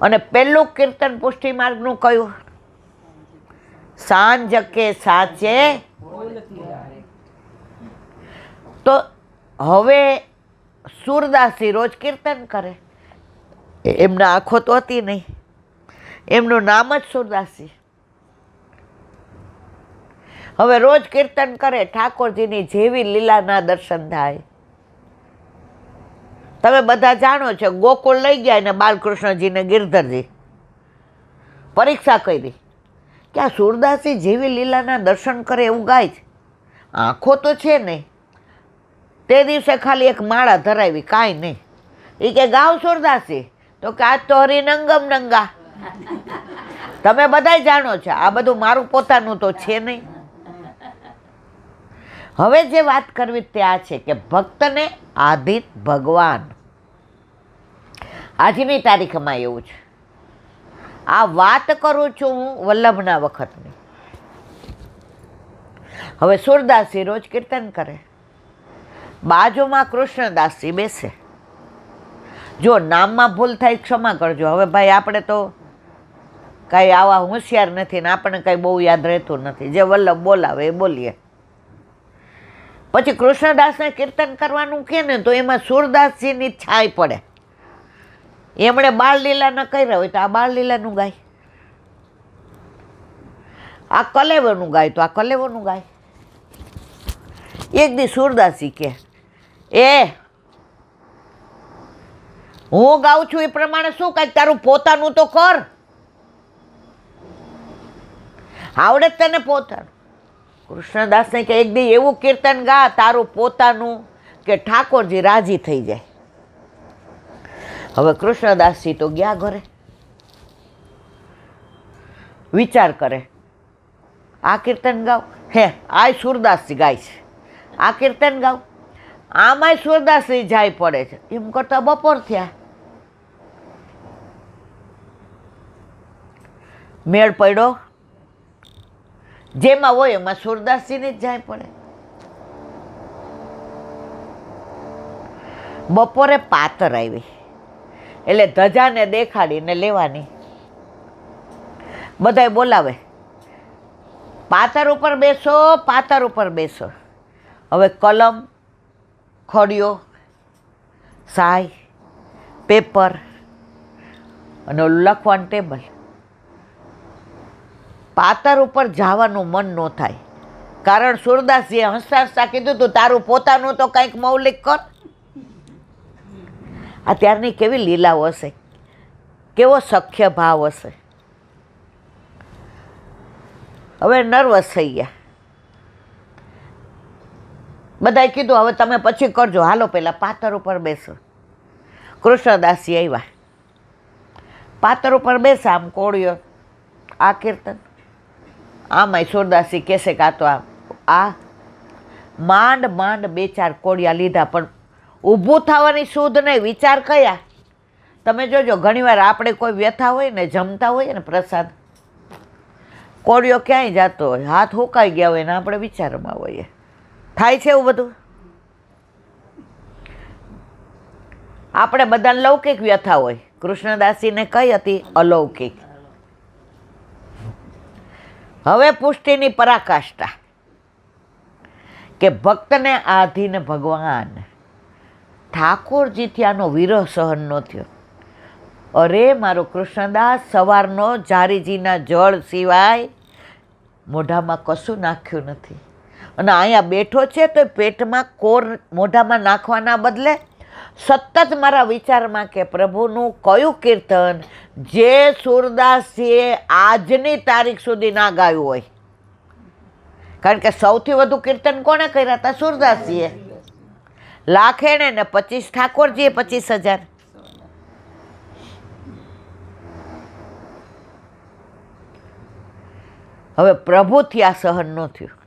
અને પહેલું કીર્તન પુષ્ટિ માર્ગનું કયું? સાંજ કે સાચે. તો હવે સુરદાસજી રોજ કીર્તન કરે. એમના આંખો તો હતી નહીં, એમનું નામ જ સુરદાસજી. હવે રોજ કીર્તન કરે, ઠાકોરજીની જેવી લીલાના દર્શન થાય. તમે બધા જાણો છો, ગોકુળ લઈ ગયા ને બાલકૃષ્ણજીને ગિરધરજી પરીક્ષા કરી કે આ સુરદાસજી જેવી લીલાના દર્શન કરે એવું ગાય છે, આંખો તો છે નહીં. તે દિવસે ખાલી એક માળા ધરાવી, કાંઈ નહીં. એ કે ગાવ સુરદાસજી, તો કે આજ તો હરિનંગમ નંગા. તમે બધાય જાણો છો, આ બધું મારું પોતાનું તો છે નહીં. હવે જે વાત કરવી તે આ છે કે ભક્તને આધીન ભગવાન. આજની તારીખમાં એવું છે. આ વાત કરું છું હું વલ્લભના વખતની. હવે સુરદાસજી રોજ કીર્તન કરે, બાજુમાં કૃષ્ણદાસજી બેસે. જો નામમાં ભૂલ થાય ક્ષમા કરજો. હવે ભાઈ આપણે તો કાંઈ આવા હોશિયાર નથી ને આપણને કાંઈ બહુ યાદ રહેતું નથી. જે વલ્લભ બોલાવે એ બોલીએ. પછી કૃષ્ણદાસને કીર્તન કરવાનું કહે ને તો એમાં સુરદાસજીની છાય પડે. એમણે બાળલીલાના કર્યા હોય તો આ બાળલીલાનું ગાય, આ કલેવોનું ગાય તો આ કલેવોનું ગાય. એક દી સુરદાસજી કે હું ગાઉં છું એ પ્રમાણે શું કાંઈક તારું પોતાનું તો કર. આવડે જ તને પોતાનું. કૃષ્ણદાસને કે એક દી એવું કીર્તન ગા તારું પોતાનું કે ઠાકોરજી રાજી થઈ જાય. હવે કૃષ્ણદાસજી તો ગયા ઘરે, વિચાર કરે આ કીર્તન ગાવ, આ સુરદાસજી ગાય છે, આ કીર્તન ગાવ, આમાંય સુરદાસજી જાય પડે છે. એમ કરતા બપોર થયા. મેળ પડ્યો, જેમાં હોય એમાં સુરદાસજીને જ જાય પડે. બપોરે પાતર આવી એટલે ધજાને દેખાડીને લેવાની. બધાય બોલાવે, પાતર ઉપર બેસો, પાતર ઉપર બેસો. હવે કલમ, ખડિયો, સાય, પેપર અને ઓલું લખવાનું ટેબલ. પાતર ઉપર જવાનું મન ન થાય, કારણ સુરદાસજીએ હસતા હસતા કીધું તું તારું પોતાનું તો કંઈક મૌલિક કર. અત્યારની કેવી લીલાઓ હશે, કેવો સખ્ય ભાવ હશે. હવે નર્વસ થઈ ગયા. બધાએ કીધું હવે તમે પછી કરજો, હાલો પહેલાં પાતર ઉપર બેસો. કૃષ્ણદાસજી આવ્યા, પાતર ઉપર બેસા, આમ કોળિયો આ કીર્તન, આમાંય સુરદાસજી કહેશે કે આ તો આ માંડ માંડ 2-4 કોળિયા લીધા, પણ ઊભું થવાની સુધ નહીં. વિચાર કયા તમે જોજો, ઘણીવાર આપણે કોઈ વ્યથા હોય ને, જમતા હોય ને પ્રસાદ, કોળિયો ક્યાંય જતો હોય, હાથ હુકાઈ ગયા હોય ને આપણે વિચારમાં હોઈએ. થાય છે એવું બધું. આપણે બધાને લૌકિક વ્યથા હોય, કૃષ્ણદાસીને કઈ હતી? અલૌકિક. હવે પુષ્ટિની પરાકાષ્ઠા કે ભક્તને આધીન ભગવાન. ઠાકોરજીથી આનો વિરહ સહન ન થયો. અરે મારો કૃષ્ણદાસ સવારનો જારીજીના જળ સિવાય મોઢામાં કશું નાખ્યું નથી, અને અહીંયા બેઠો છે તો પેટમાં કોર મોઢામાં નાખવાના બદલે સતત મારા વિચારમાં કે પ્રભુનું કયું કીર્તન જે સુરદાસજીએ આજની તારીખ સુધી ના ગાયું હોય. કારણ કે સૌથી વધુ કીર્તન કોણે કર્યા હતા? સુરદાસજીએ. લાખેણે ને 25 ઠાકોરજીએ 25,000. હવે પ્રભુથી આ સહન ન થયું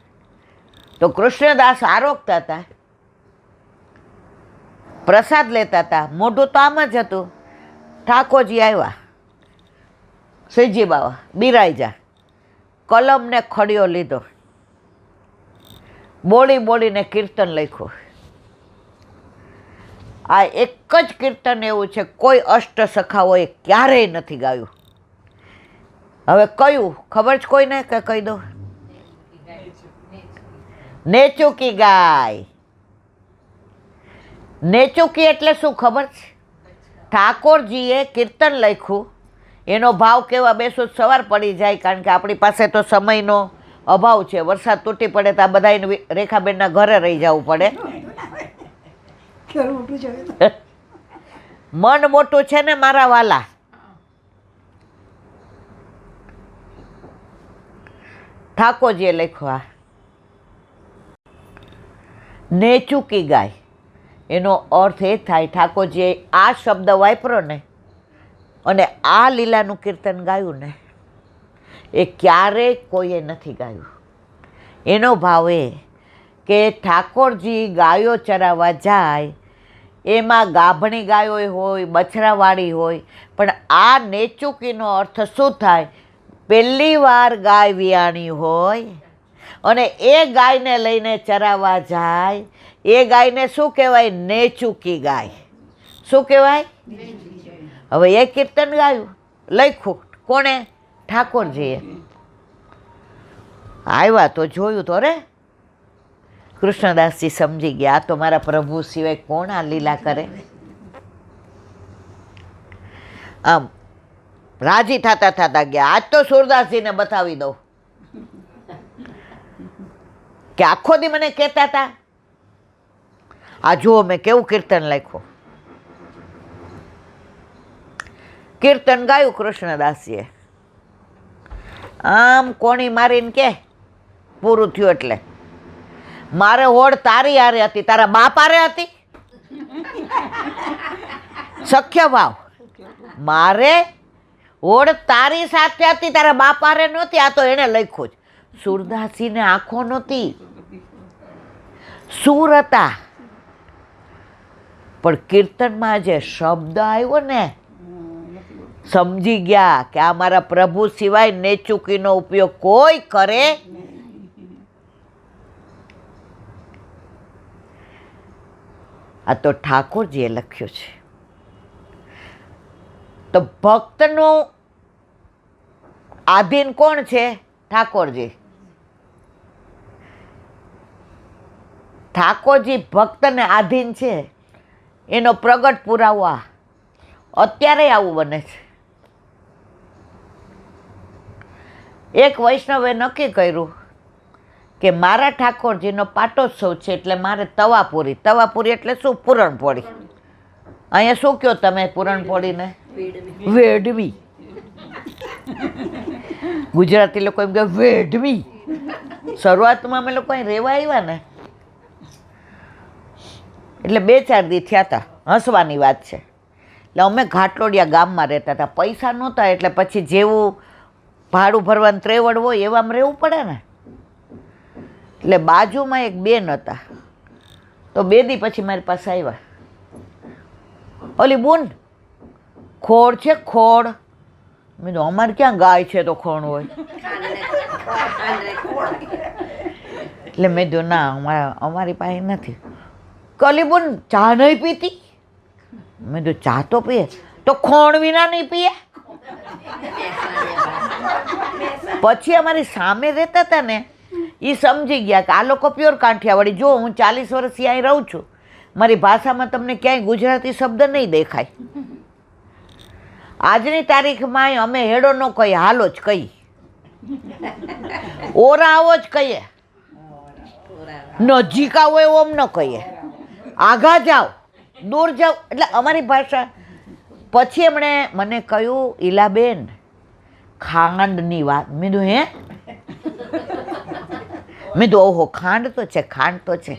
તો કૃષ્ણદાસ આરોગતા હતા, પ્રસાદ લેતા હતા, મોઢું તો આમ જ હતું. ઠાકોરજી આવ્યા, શ્રીજી બાવા બિરાઈ જા, કલમ ને ખડિયો લીધો, બોલી બોલીને કીર્તન લખ્યું. આ એક જ કીર્તન એવું છે કોઈ અષ્ટ સખાઓએ ક્યારેય નથી ગાયું. હવે કયું ખબર છે કોઈને કે કહી દો? નેચુકી ગાય. નેચુકી એટલે શું ખબર છે? ઠાકોરજીએ કીર્તન લખ્યું, એનો ભાવ કેવા બેસો સવાર પડી જાય, કારણ કે આપણી પાસે તો સમયનો અભાવ છે. વરસાદ તૂટી પડે તો આ બધા રેખાબેનના ઘરે રહી જવું પડે. મન મોટું છે ને મારા વાલા. ઠાકોરજીએ લખ્યું નેચુકી ગાય. એનો અર્થ એ થાય ઠાકોરજીએ આ શબ્દ વાપરો ને અને આ લીલાનું કીર્તન ગાયું ને એ ક્યારેય કોઈએ નથી ગાયું. એનો ભાવ એ કે ઠાકોરજી ગાયો ચરાવવા જાય, એમાં ગાભણી ગાયો હોય, બછરાવાળી હોય, પણ આ નેચુકીનો અર્થ શું થાય? પહેલી વાર ગાય વિયાણી હોય અને એ ગાયને લઈને ચરાવવા જાય, એ ગાયને શું કહેવાય? નેચુકી ગાય. શું કહેવાય? હવે એ કીર્તન ગાયું, લખ્યું કોણે? ઠાકોરજીએ. આવ્યા તો જોયું તો રે કૃષ્ણદાસજી સમજી ગયા, આ તો મારા પ્રભુ સિવાય કોણ આ લીલા કરે. આમ રાજી થતા થતા ગયા. આજ તો સુરદાસજીને બતાવી દઉં કે આખો દી મને કહેતા હતા આ જુઓ મેં કેવું કીર્તન લખ્યું. કીર્તન ગાયું કૃષ્ણદાસજીએ. આમ કોણી મારીને કે પૂરું થયું એટલે મારે હોડ તારી હારે હતી, તારા બાપ હારે હતી. સખ્ય ભાવ. મારે હોડ તારી સાથે હતી, તારા બાપ હારે નહોતી. આ તો એને લખ્યું જ. સુરદાસીને આંખો નહોતી, સુર હતા, પણ કીર્તનમાં જે શબ્દ આવ્યો ને સમજી ગયા કે આ મારા પ્રભુ સિવાય નેચુકીનો ઉપયોગ કોઈ કરે. આ તો ઠાકોરજીએ લખ્યું છે. તો ભક્તનું આધીન કોણ છે? ઠાકોરજી. ઠાકોરજી ભક્તને આધીન છે એનો પ્રગટ પુરાવો આ. અત્યારે આવું બને છે. એક વૈષ્ણવે નક્કી કર્યું કે મારા ઠાકોરજીનો પાટોત્સવ છે એટલે મારે તવાપુરી. તવાપુરી એટલે શું? પૂરણપોળી. અહીંયા શું કહો તમે પૂરણપોળીને? વેડવી. ગુજરાતી લોકો એમ કહે વેડવી. શરૂઆતમાં અમે લોકો અહીં રહેવા આવ્યા ને એટલે 2-4 દી થયા હતા. હસવાની વાત છે. એટલે અમે ઘાટલોડિયા ગામમાં રહેતા હતા. પૈસા નહોતા એટલે પછી જેવું ભાડું ભરવાનું ત્રેવડ હોય એવામાં રહેવું પડે ને. એટલે બાજુમાં એક બેન હતા તો 2 દી પછી મારી પાસે આવ્યા. ઓલી બુન ખોડ છે ખોડ. મેં તો અમારે ક્યાં ગાય છે તો ખોણ હોય. એટલે મેં કીધું ના અમારી પાસે નથી. ઓલી બુન ચા નહીં પીતી? મેં તો ચા તો પીએ, તો ખોણ વિના નહીં પીએ. પછી અમારી સામે રહેતા હતા ને એ સમજી ગયા કે આ લોકો પ્યોર કાંઠિયાવાડી. જો હું 40 વર્ષથી અહીં રહું છું, મારી ભાષામાં તમને ક્યાંય ગુજરાતી શબ્દ નહીં દેખાય. આજની તારીખમાં અમે હેડો ન કહીએ, હાલો જ કહીએ, ઓરા આવો જ કહીએ, નજીક આવો એવો ન કહીએ, આઘા જાઓ, દૂર જાઓ, એટલે અમારી ભાષા. પછી એમણે મને કહ્યું, ઈલાબેન ખાંડની વાત. મેં કીધું હે? મેં કીધું ઓહો, ખાંડ તો છે, ખાંડ તો છે.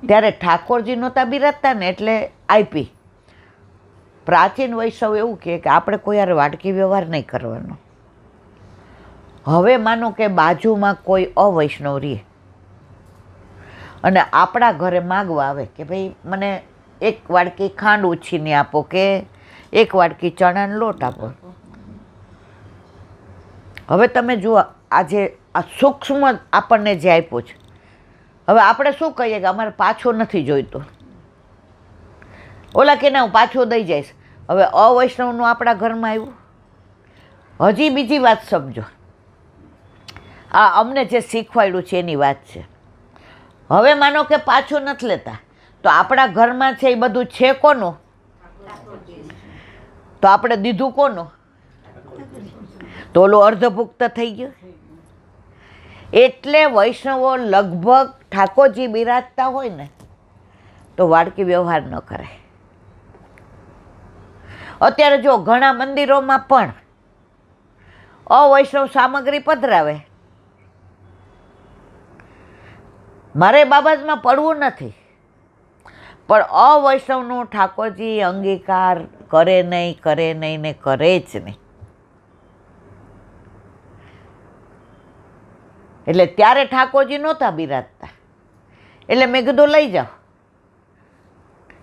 ત્યારે ઠાકોરજી નહોતા બિરાજતા ને એટલે આપી. પ્રાચીન વૈષ્ણવ એવું કહે કે આપણે કોઈ યાર વાટકી વ્યવહાર નહીં કરવાનો. હવે માનો કે બાજુમાં કોઈ અવૈષ્ણવ રહે અને આપણા ઘરે માગવા આવે કે ભાઈ મને એક વાટકી ખાંડ ઉછીને આપો કે એક વાટકી ચણાનો લોટ આપો. હવે તમે જુઓ, આજે આ સૂક્ષ્મ આપણને જે આપ્યો છે, હવે આપણે શું કહીએ કે અમારે પાછો નથી જોઈતો, ઓલા કે ના હું પાછો દઈ જઈશ. હવે અવૈષ્ણવનું આપણા ઘરમાં આવ્યું. હજી બીજી વાત સમજો, આ અમને જે શીખવાડ્યું છે એની વાત છે. હવે માનો કે પાછો નથી લેતા, તો આપણા ઘરમાં છે એ બધું છે કોનું? તો આપણે દીધું કોનું? તો ઓલું અર્ધભુક્ત થઈ ગયું. એટલે વૈષ્ણવો લગભગ ઠાકોરજી બિરાજતા હોય ને તો વાડકી વ્યવહાર ન કરે. અત્યારે જો ઘણા મંદિરોમાં પણ અવૈષ્ણવ સામગ્રી પધરાવે. મારે બાબતમાં પડવું નથી, પણ અવૈષ્ણવનું ઠાકોરજી અંગીકાર કરે નહીં, કરે નહીં ને કરે જ નહીં. એટલે ત્યારે ઠાકોરજી નહોતા બિરાજતા, એટલે મેં કીધું લઈ જાઓ.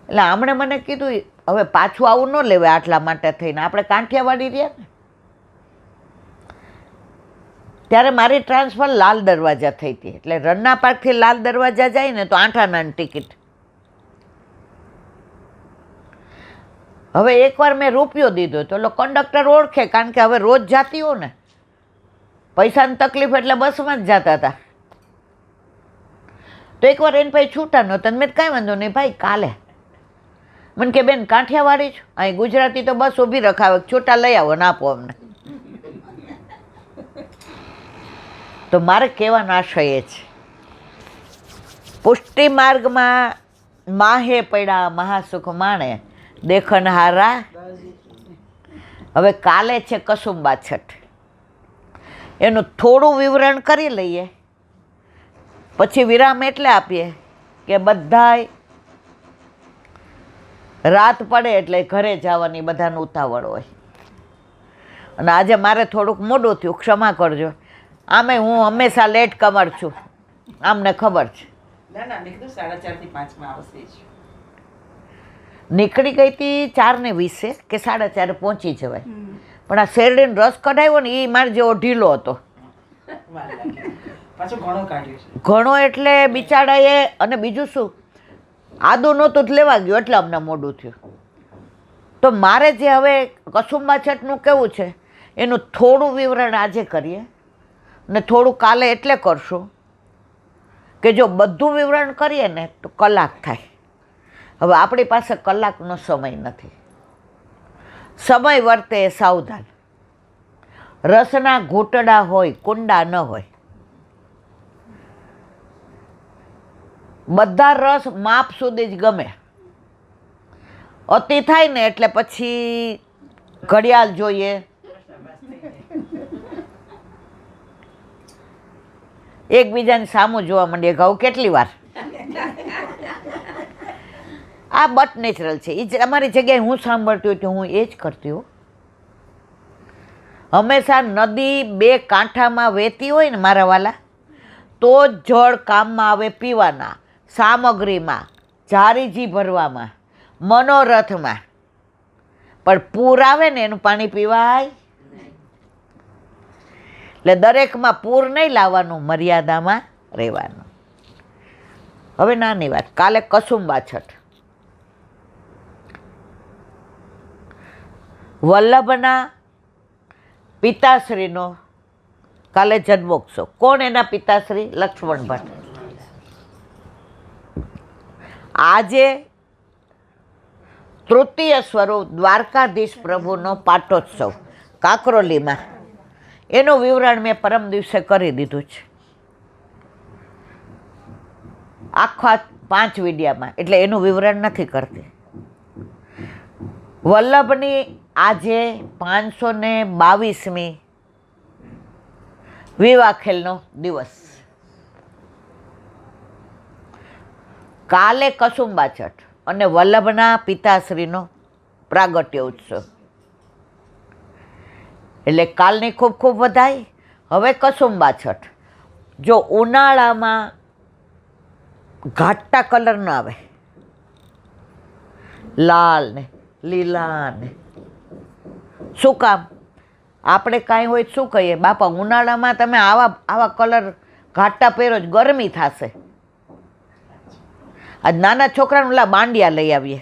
એટલે આમણે મને કીધું હવે પાછું આવું ન લેવાય, આટલા માટે થઈને આપણે કાંઠિયાવાડી રહ્યા ને. ત્યારે મારી ટ્રાન્સફર લાલ દરવાજા થઈ હતી, એટલે રન્ના પાર્કથી લાલ દરવાજા જાય ને તો 8 આનાની ટિકિટ. હવે એકવાર મેં રૂપિયો દીધો તો કંડક્ટર ઓળખે, કારણ કે હવે રોજ જાતી હો ને, પૈસાની તકલીફ એટલે બસમાં જ જતા હતા. તો એકવાર એને ભાઈ છૂટા નહોતા, મેં કાંઈ વાંધો નહીં ભાઈ, કાલે. મને કે બેન કાંઠિયાવાડી છું, અહીં ગુજરાતી તો બસ ઊભી રખાવે, છૂટા લઈ આવો ને આપો અમને. તો મારે કહેવાનો આશય એ છે, પુષ્ટિ માર્ગમાં માહે પડ્યા મહાસુખ માણે દેખનહારા. હવે કાલે છે કસુંબા છઠ, એનું થોડું વિવરણ કરી લઈએ, પછી વિરામ એટલે આપીએ કે બધાય રાત પડે એટલે ઘરે જવાની બધાને ઉતાવળ હોય. અને આજે મારે થોડુંક મોડું થયું, ક્ષમા કરજો. આમે હું હંમેશા લેટ કમર છું, આમને ખબર છે. નીકળી ગઈ હતી 4:20 કે 4:30 પહોંચી જવાય, પણ આ શેરડીનો રસ કઢાવ્યો ને એ મારે જેવો ઢીલો હતો. ઘણો એટલે બિચારાએ. અને બીજું શું, આદુ નહોતું જ લેવા ગયું એટલે અમને મોડું થયું. તો મારે જે હવે કસુંબા છઠનું કેવું છે એનું થોડું વિવરણ આજે કરીએ ને થોડું કાલે એટલે કરશું કે જો બધું વિવરણ કરીએ ને તો કલાક થાય. હવે આપણી પાસે કલાકનો સમય નથી. સમય વર્તે સાવધાન. રસના ઘૂંટડા હોય, કુંડા ન હોય. બધા રસ માપ સુધી જ ગમે. અતિ થાય ને એટલે પછી ઘડિયાળ જોઈએ, એકબીજાની સામું જોવા માંડીએ, ઘઉં કેટલી વાર. આ બટ નેચરલ છે. એ અમારી જગ્યાએ હું સાંભળતી હતી, હું એ જ કરતી હોઉં. હંમેશા નદી 2 કાંઠામાં વહેતી હોય ને મારા વાલા, તો જ જળ કામમાં આવે પીવાના, સામગ્રીમાં, જારીજી ભરવામાં, મનોરથમાં. પણ પૂર આવે ને એનું પાણી પીવાય. એટલે દરેકમાં પૂર નહીં લાવવાનું, મર્યાદામાં રહેવાનું. હવે નાની વાત, કાલે કસુંબા છઠ. વલ્લભના પિતાશ્રીનો કાલે જન્મોત્સવ. કોણ એના પિતાશ્રી? લક્ષ્મણ ભટ્ટ. આજે તૃતીય સ્વરૂપ દ્વારકાધીશ પ્રભુનો પાટોત્સવ કાકરોલીમાં. એનું વિવરણ મેં પરમ દિવસે કરી દીધું છે આખા 5 વિડિયામાં, એટલે એનું વિવરણ નથી કરતી. વલ્લભની આજે 522મી વિવાહ ખેલનો દિવસ. કાલે કસુંબા છઠ અને વલ્લભના પિતાશ્રીનો પ્રાગટ્ય ઉત્સવ. એટલે કાલની ખૂબ ખૂબ વધાઈ. હવે કસુંબા છઠ. જો ઉનાળામાં ઘાટા કલર ન આવે, લાલ ને લીલા ને, શું કામ? આપણે કાંઈ હોય શું કહીએ, બાપા ઉનાળામાં તમે આવા કલર ઘાટા પહેરો જ ગરમી થશે. આજ નાના છોકરાને ઓલા બાંડિયા લઈ આવીએ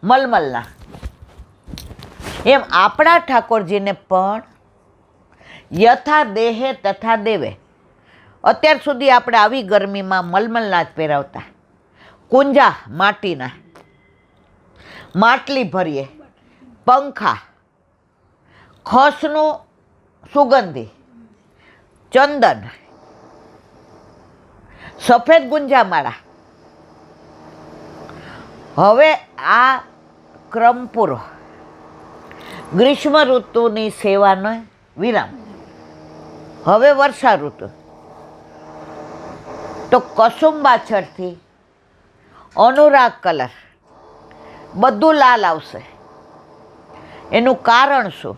મલમલના. એમ આપણા ઠાકોરજીને પણ યથા દેહે તથા દેવે. અત્યાર સુધી આપણે આવી ગરમીમાં મલમલના જ પહેરાવતા. કુંજા માટીના, માટલી ભરીએ, પંખા, ખસનું સુગંધી, ચંદન, સફેદ ગુંજામાળા. હવે આ ક્રમ પૂરો. ગ્રીષ્મ ઋતુની સેવાનો વિરામ. હવે વર્ષા ઋતુ. તો કસુંબા છઠથી અનુરાગ કલર બધું લાલ આવશે. એનું કારણ શું?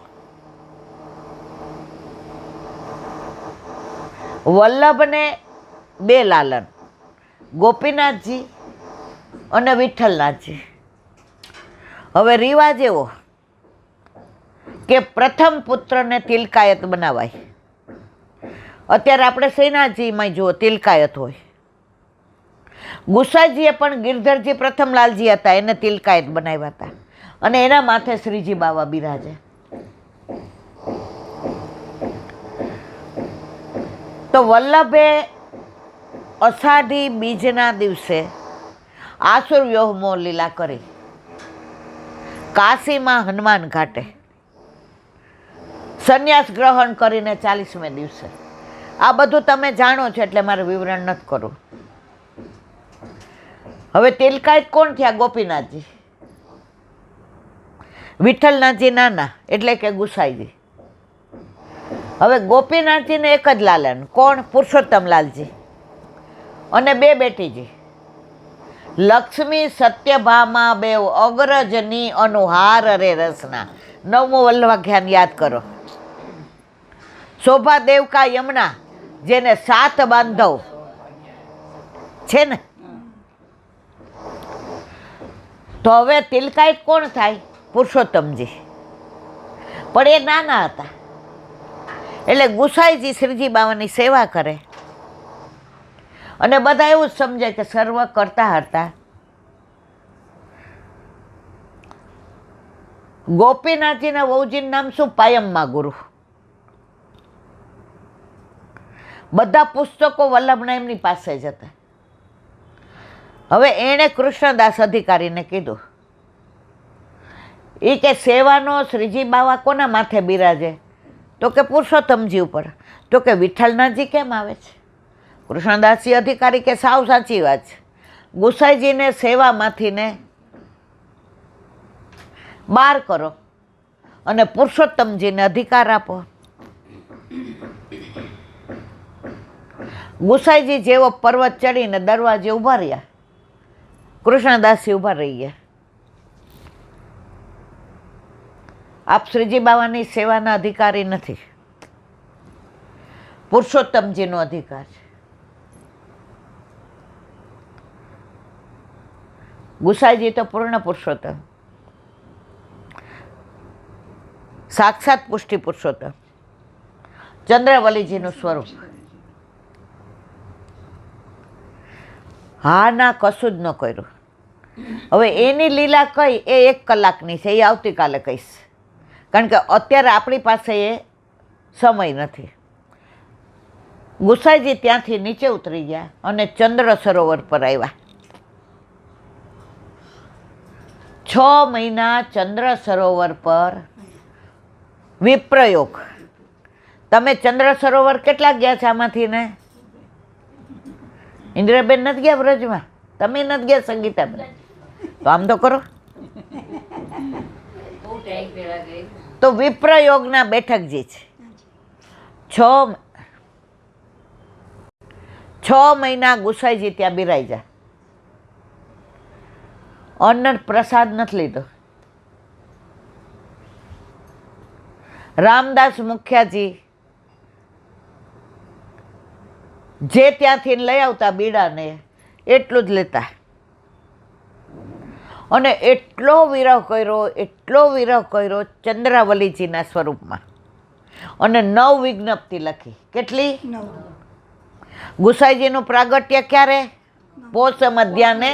વલ્લભને 2 લાલન, ગોપીનાથજી અને વિઠ્ઠલનાથજી. હવે રિવાજ એવો કે પ્રથમ પુત્રને તિલકાયત બનાવાય. અત્યારે આપણે શ્રીનાથજીમાં જુઓ તિલકાયત હોય. ગુસાઈજીએ પણ ગિરધરજી પ્રથમ લાલજી હતા, એને તિલકાયત બનાવ્યા હતા અને એના માથે શ્રીજી બાવા બિરાજે. તો વલ્લભે અષાઢી બીજના દિવસે આસુર વ્યોમો લીલા કરી કાશીમાં હનુમાન ઘાટે સંન્યાસ ગ્રહણ કરીને 40મે દિવસે. આ બધું તમે જાણો છો એટલે મારે વિવરણ નથી કરવું. હવે તિલકાયત કોણ થયા? ગોપીનાથજી. વિઠ્ઠલનાથજી નાના એટલે કે ગુસાઈજી. હવે ગોપીનાથજીને એક જ લાલન, કોણ? પુરુષોત્તમ લાલજી અને 2 બેટીજી લક્ષ્મી સત્યભામા બેવ અગ્રજની અનુહાર રે રસના. 9મું વલ્લભાખ્યાન યાદ કરો. શોભા દેવકા યમુના, જેને 7 બાંધવ છે ને. તો હવે તિલકાયત કોણ થાય? પુરુષોત્તમજી. પણ એ નાના હતા એટલે ગુસાઈજી શ્રીજી બાવાની સેવા કરે અને બધા એવું જ સમજે કે સર્વ કરતા હતા. ગોપીનાથજીના વહુજીનું નામ શું? પાયમ્મા ગુરુ. બધા પુસ્તકો વલ્લભના એમની પાસે જ હતા. હવે એણે કૃષ્ણદાસ અધિકારીને કીધું, એ કે સેવાનો શ્રીજી બાવા કોના માથે બિરાજે? તો કે પુરુષોત્તમજી ઉપર. તો કે વિઠ્ઠલનાથજી કેમ આવે છે? કૃષ્ણદાસજી અધિકારી કે સાવ સાચી વાત છે. ગુસાઈજીને સેવામાંથી ને બહાર કરો અને પુરુષોત્તમજીને અધિકાર આપો. ગુસાઈજી જેવો પર્વત ચડીને દરવાજે ઊભા રહ્યા, કૃષ્ણદાસજી ઊભા રહી ગયા. આપ શ્રીજી બાવાની સેવાના અધિકારી નથી, પુરુષોત્તમજીનો અધિકાર છે. ગુસાઈજી તો પૂર્ણ પુરુષોત્તમ, સાક્ષાત પુષ્ટિ પુરુષોત્તમ, ચંદ્રવલીજીનું સ્વરૂપ. હા ના કશું જ ન કર્યું. હવે એની લીલા કઈ એ 1 કલાકની છે, એ આવતીકાલે કહીશ. કારણ કે અત્યારે આપણી પાસે એ સમય નથી. ગુસાઈજી ત્યાંથી નીચે ઉતરી ગયા અને ચંદ્ર સરોવર પર આવ્યા. 6 મહિના ચંદ્ર સરોવર પર વિપ્રયોગ. તમે ચંદ્ર સરોવર કેટલા ગયા છે આમાંથી ને? ઇન્દ્રબેન નથી ગયા વ્રજમાં? તમે નથી ગયા સંગીતાબેન? તો આમ તો કરો. તો વિપ્રયોગના બેઠક જે છે 6 મહિના ગુસાઈજી ત્યાં બિરાઈ. અન્ન પ્રસાદ નથી લીધો. રામદાસ મુખિયાજી જે ત્યાંથી લઈ આવતા બીડાને એટલું જ લેતા. અને એટલો વિરહ કર્યો ચંદ્રાવલીજીના સ્વરૂપમાં. અને 9 વિજ્ઞપ્તિ લખી. કેટલી? 9. ગુસાઈજીનું પ્રાગટ્ય ક્યારે? પોષ મધ્યાને.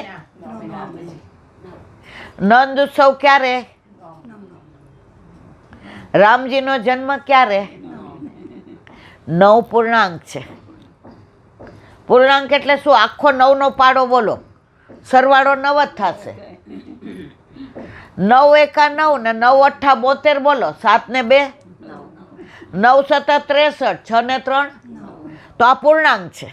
નંદ ઉત્સવ ક્યારે? રામજીનો જન્મ ક્યારે? 9 પૂર્ણાંક છે. પૂર્ણાંક એટલે શું? આખો 9નો પાડો બોલો, સરવાળો 9 જ થશે. 9 એકા 9 ને 9 અઠ્ઠા 72 બોલો. 7 ને 2 9 સત્તા 63, 6 ને 3. તો આ પૂર્ણાંક છે.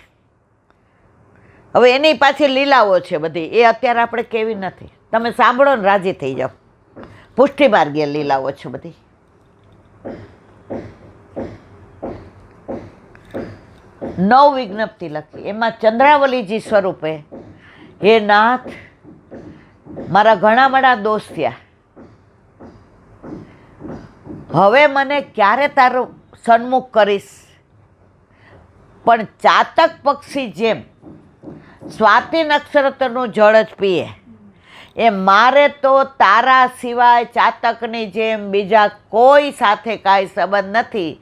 હવે એની પાછી લીલાઓ છે બધી, એ અત્યારે આપણે કેવી નથી. તમે સાંભળો ને રાજી થઈ જાઓ. પુષ્ટિ માર્ગીય લીલાઓ છે બધી. નવ વિજ્ઞપ્તિ લખી. એમાં ચંદ્રાવલીજી સ્વરૂપે, હે નાથ, મારા ઘણા બધા દોષ થયા, હવે મને ક્યારે તારું સન્મુખ કરીશ? પણ ચાતક પક્ષી જેમ સ્વાતિ નક્ષત્રનું જળ જ પીએ, એ મારે તો તારા સિવાય ચાતકની જેમ બીજા કોઈ સાથે કાંઈ સંબંધ નથી.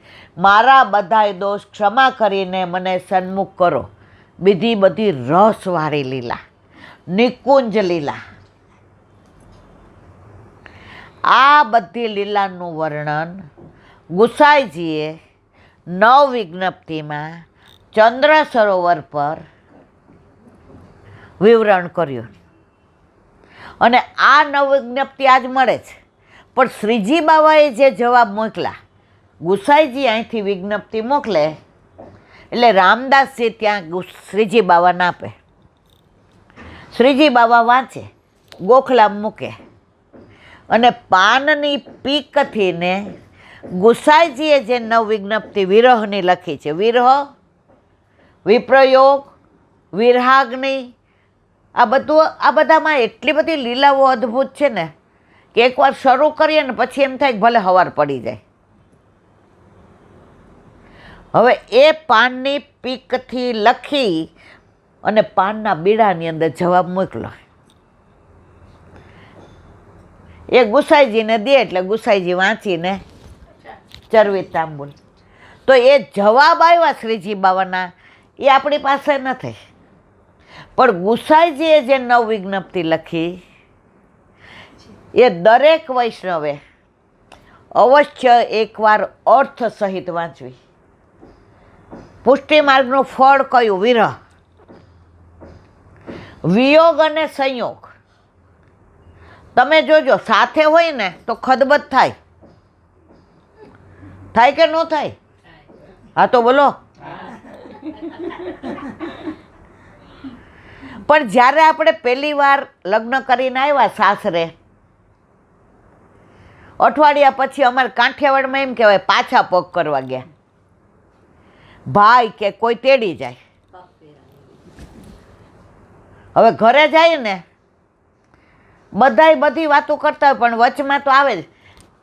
મારા બધાય દોષ ક્ષમા કરીને મને સન્મુખ કરો. બીજી બધી રસવાળી લીલા, નિકુંજ લીલા, આ બધી લીલાનું વર્ણન ગુસાઈજીએ 9 વિજ્ઞપ્તિમાં ચંદ્ર સરોવર પર વિવરણ કર્યું. અને આ 9 વિજ્ઞપ્તિ આજ મળે છે. પણ શ્રીજી બાવાએ જે જવાબ મોકલા, ગુસાઈજી અહીંથી વિજ્ઞપ્તિ મોકલે એટલે રામદાસજી ત્યાં શ્રીજી બાવાને આપે. શ્રીજી બાવા વાંચે, ગોખલા મૂકે અને પાનની પીકથી ને ગુસાઈજીએ જે 9 વિજ્ઞપ્તિ વિરહની લખી છે, વિરહ, વિપ્રયોગ, વિરહાગ્નિ, આ બધામાં એટલી બધી લીલાઓ અદ્ભુત છે ને કે એકવાર શરૂ કરીએ ને પછી એમ થાય કે ભલે સવાર પડી જાય. હવે એ પાનની પીકથી લખી અને પાનના બીડાની અંદર જવાબ મોકલો. એ ગુસાઈજીને દે એટલે ગુસાઈજી વાંચીને ચરવી તાંબુલ. તો એ જવાબ આવ્યા શ્રીજી બાવાના, એ આપણી પાસે નથી. પણ ગુસાઈજીએ જે 9 વિજ્ઞપ્તિ લખી એ દરેક વૈષ્ણવે અવશ્ય એકવાર અર્થ સહિત વાંચવી. પુષ્ટિ માર્ગનું ફળ કયું? વિરહ, વિયોગ અને સંયોગ. તમે જોજો સાથે હોય ને તો ખદબદ થાય. થાય કે ન થાય? હા તો બોલો. પણ જ્યારે આપણે પહેલી વાર લગ્ન કરીને આવ્યા સાસરે, અઠવાડિયા પછી અમારે કાંઠિયાવાડમાં એમ કહેવાય પાછા પગ કરવા ગયા. ભાઈ કે કોઈ તેડી જાય. હવે ઘરે જાય ને બધાય બધી વાતો કરતા હોય, પણ વચમાં તો આવે જ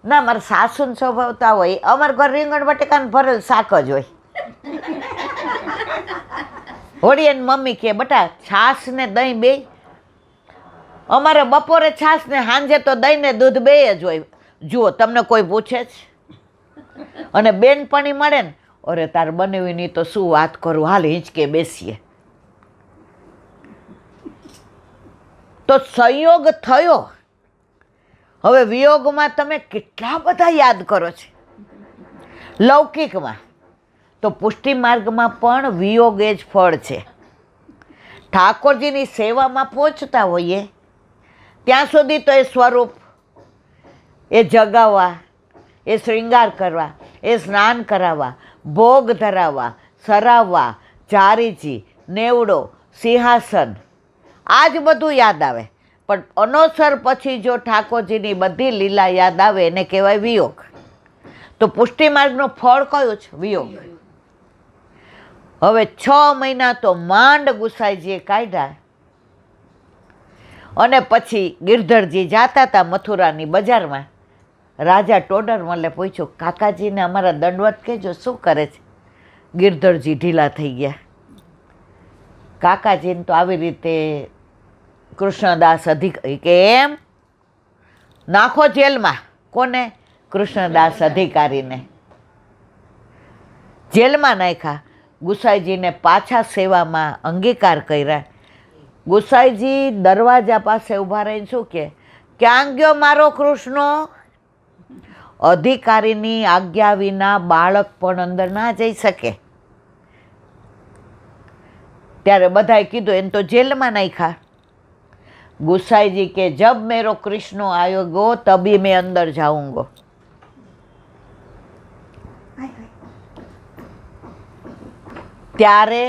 ના. મારા સાસુનો સ્વભાવ તો હોય, અમારા ઘર રીંગણ બટેકાને ભરેલ શાક જ હોય. હોળી એની મમ્મી કે બટા છાશ ને દહીં બે. અમારે બપોરે છાશ ને સાંજે તો દહીં ને દૂધ બે જ હોય. જુઓ, તમને કોઈ પૂછે જ? અને બેનપણી મળે ને, અરે તાર બનાવીની તો શું વાત કરું, હાલ હિંચકે બેસીએ. તો સંયોગ થયો. હવે વિયોગમાં તમે કેટલા બધા યાદ કરો છો. લૌકિકમાં તો પુષ્ટિ માર્ગમાં પણ વિયોગ એ જ ફળ છે. ઠાકોરજીની સેવામાં પહોંચતા હોઈએ ત્યાં સુધી તો એ સ્વરૂપ, એ જગાવવા, એ શૃંગાર કરવા, એ સ્નાન કરાવવા, ભોગ ધરાવવા, સરાવવા, જારીજી, નેવડો, સિંહાસન, આ જ બધું યાદ આવે. પણ અનોસર પછી જો ઠાકોરજીની બધી લીલા યાદ આવે એને કહેવાય વિયોગ. તો પુષ્ટિ માર્ગનું ફળ કયું છે? વિયોગ. હવે 6 મહિના તો માંડ ગુસાઈજીએ કાઢ્યા અને પછી ગિરધરજી જાતા હતા મથુરાની બજારમાં. રાજા ટોડરમલે પૂછ્યું, કાકાજીને અમારા દંડવત કહેજો, શું કરે છે? ગિરધરજી ઢીલા થઈ ગયા. કાકાજીને તો આવી રીતે કૃષ્ણદાસ અધિકારી કે એમ નાખો જેલમાં. કોને? કૃષ્ણદાસ અધિકારીને જેલમાં નાખ્યા. ગુસાઈજીને પાછા સેવામાં અંગીકાર કર્યા. ગુસાઈજી દરવાજા પાસે ઊભા રહીને શું કહે? ક્યાં ગયો મારો કૃષ્ણ? અધિકારીની આજ્ઞા વિના બાળક પણ અંદર ના જઈ શકે. ત્યારે બધાએ કીધું એને તો જેલમાં નાખ્યા. ગુસાઈજી કે જબ મેરો કૃષ્ણ આયોગો તभी मैं अंदर जाऊंगा. ત્યારે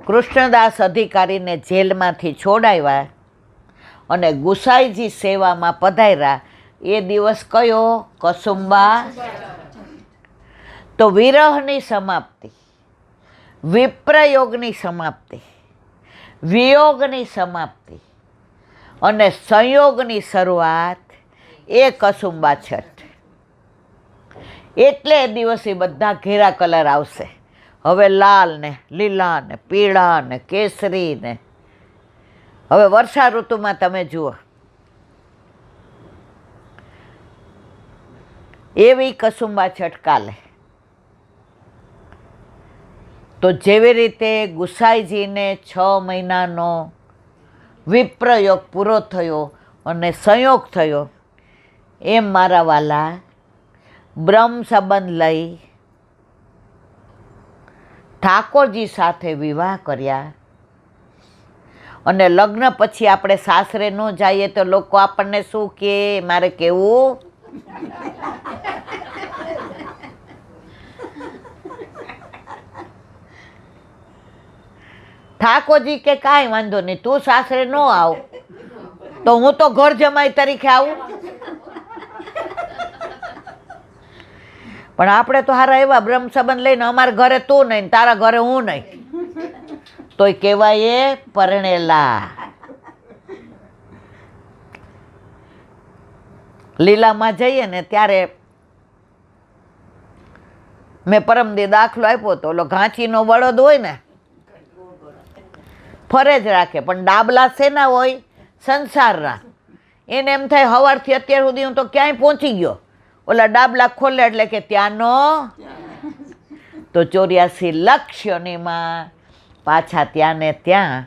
કૃષ્ણદાસ અધિકારીને જેલમાંથી છોડાવ્યા અને ગુસાઈજી સેવામાં પધાર્યા. એ દિવસ કયો? કસુંબા. તો વિરહની સમાપ્તિ, વિપ્રયોગની સમાપ્તિ, વિયોગની સમાપ્તિ અને સંયોગની શરૂઆત એ કસુંબા છઠ. એટલે એ દિવસે બધા ઘેરા કલર આવશે. હવે લાલ ને લીલા ને પીળા ને કેસરી ને. હવે વર્ષા ઋતુમાં તમે જુઓ એવી કસુંબા છઠ કાલે. તો જેવી રીતે ગુસાઈજીને 6 મહિનાનો વિપ્રયોગ પૂરો થયો અને સંયોગ થયો, એમ મારા વાલા બ્રહ્મ સંબંધ લઈ ઠાકોરજી સાથે વિવાહ કર્યા. અને લગ્ન પછી આપણે સાસરે ન જઈએ તો લોકો આપણને શું કહે? મારે કેવું? ઠાકોરજી કે કાંઈ વાંધો નહીં, તું સાસરે ન આવ તો હું તો ઘર જમાઈ તરીકે આવું. પણ આપણે તો હારા એવા બ્રહ્મ સંબંધ લઈને અમારા ઘરે તું નહીં, તારા ઘરે હું નહીં, તોય કહેવાય એ પરણેલા. લીલામાં જઈએ ને ત્યારે મેં પરમદી દાખલો આપ્યો તો ઓલો ઘાંચીનો બળદ હોય ને ફરે જ રાખે, પણ ડાબલા શેના હોય? સંસારના. એને એમ થાય સવારથી અત્યાર સુધી હું તો ક્યાંય પહોંચી ગયો. ઓલા ડાબલા ખોલે એટલે કે ત્યાંનો. તો 84 લક્ષ પાછા ત્યાં ને ત્યાં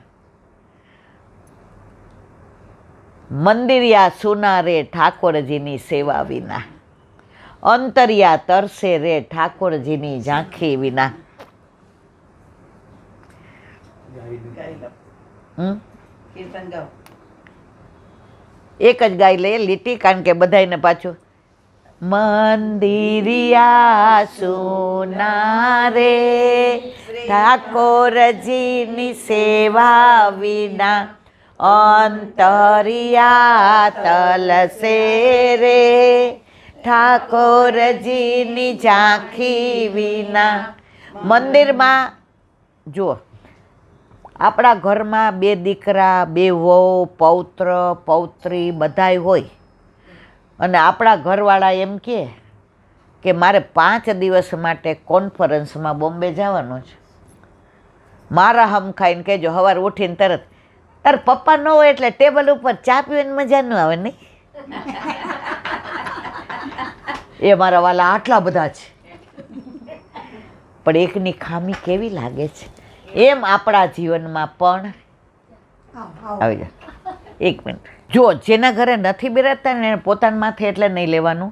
મંદિરિયા સુના રે ઠાકોરજીની સેવા વિના, અંતરિયા તરસે રે ઠાકોરજીની ઝાંખી વિના. એક જ ગાઈ લઈએ લીટી, કારણ કે બધાને પાછું મંદિરિયા સુના રે ઠાકોરજીની સેવા વિના, અંતરિયા તલસે રે ઠાકોરજીની ઝાંખી વિના. મંદિરમાં જુઓ, આપણા ઘરમાં 2 દીકરા, 2 વહુ, પૌત્ર પૌત્રી બધાય હોય અને આપણા ઘરવાળા એમ કે મારે 5 દિવસ માટે કોન્ફરન્સમાં બોમ્બે જવાનું છે. મારા હમ ખાઈને કહેજો સવારે ઉઠીને તરત, તાર પપ્પા ન હોય એટલે ટેબલ ઉપર ચા પીવાની મજા ન આવે નહીં. એ મારા વાલા આટલા બધા છે, પણ એકની ખામી કેવી લાગે છે. એમ આપણા જીવનમાં પણ આવી જાય. 1 મિનિટ. જો જેના ઘરે નથી બિરાજતા ને એને પોતાના માથે એટલે નહીં લેવાનું.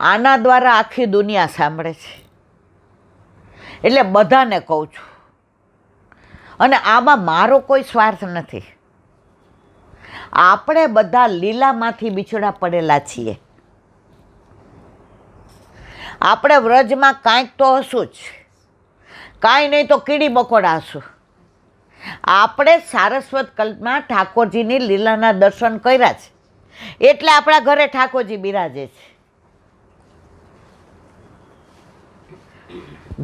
આના દ્વારા આખી દુનિયા સાંભળે છે, એટલે બધાને કહું છું. અને આમાં મારો કોઈ સ્વાર્થ નથી. આપણે બધા લીલામાંથી બિછડા પડેલા છીએ. આપણે વ્રજમાં કાંઈક તો હશું જ, કાંઈ નહીં તો કીડી બકોડા હશું. આપણે સારસ્વત કલ્પમાં ઠાકોરજીની લીલાના દર્શન કર્યા છે, એટલે આપણા ઘરે ઠાકોરજી બિરાજે છે.